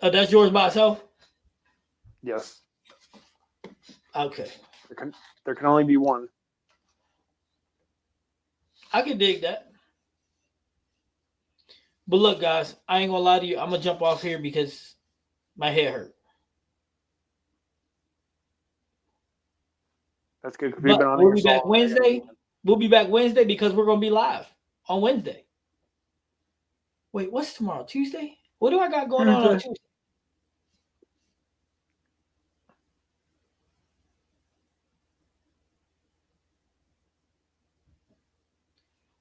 Oh, that's yours by itself? Yes. Okay. There can only be one. I can dig that. But look, guys, I ain't gonna lie to you. I'm gonna jump off here because my head hurt. That's good because we've But been on we'll here be so back long. I gotta Wednesday. We'll be back Wednesday because we're gonna be live on Wednesday. Wait, what's tomorrow? Tuesday? What do I got going on Tuesday. Tuesday?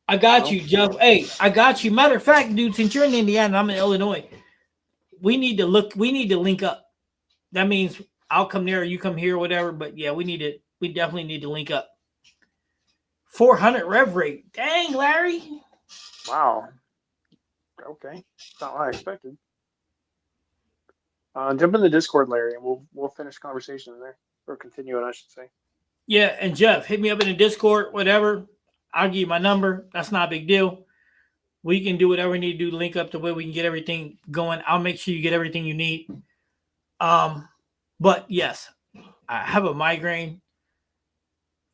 I got Well, you, Jeff. Hey, I got you. Matter of fact, dude, since you're in Indiana and I'm in Illinois, we need to look. We need to link up. That means I'll come there, you come here, whatever. But yeah, we need to. We definitely need to link up. 400 rev rate. Dang, Larry. wow. Okay. It's not what I expected. Jump in the Discord, Larry, and we'll finish conversation in there. Or continue it, I should say. Yeah, and Jeff, hit me up in the Discord, whatever. I'll give you my number. That's not a big deal. We can do whatever we need to do to link up the way we can get everything going. I'll make sure you get everything you need. But yes, I have a migraine.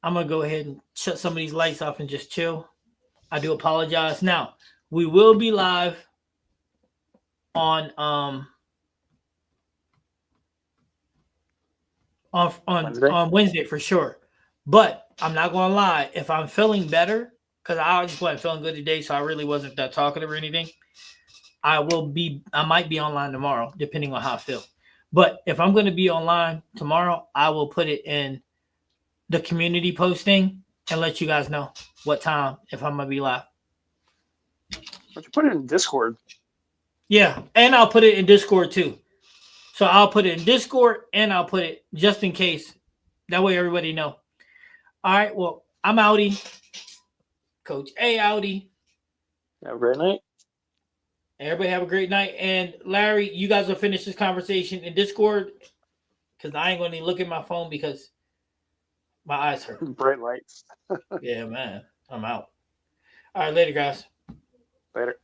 I'm gonna go ahead and shut some of these lights off and just chill. I do apologize. Now, we will be live on Wednesday. on Wednesday for sure. But I'm not gonna lie, if I'm feeling better, because I just wasn't feeling good today, so I really wasn't that talkative or anything. I might be online tomorrow, depending on how I feel. But if I'm gonna be online tomorrow, I will put it in the community posting and let you guys know what time if I'm gonna be live. But you put it in Discord. Yeah, and I'll put it in Discord too. So I'll put it in Discord and I'll put it just in case. That way everybody know. All right, well, I'm outie. Coach A outie. Have a great night. Everybody have a great night. And Larry, you guys will finish this conversation in Discord because I ain't gonna look at my phone because my eyes hurt. Bright lights. Yeah, man. I'm out. All right, later, guys. Later.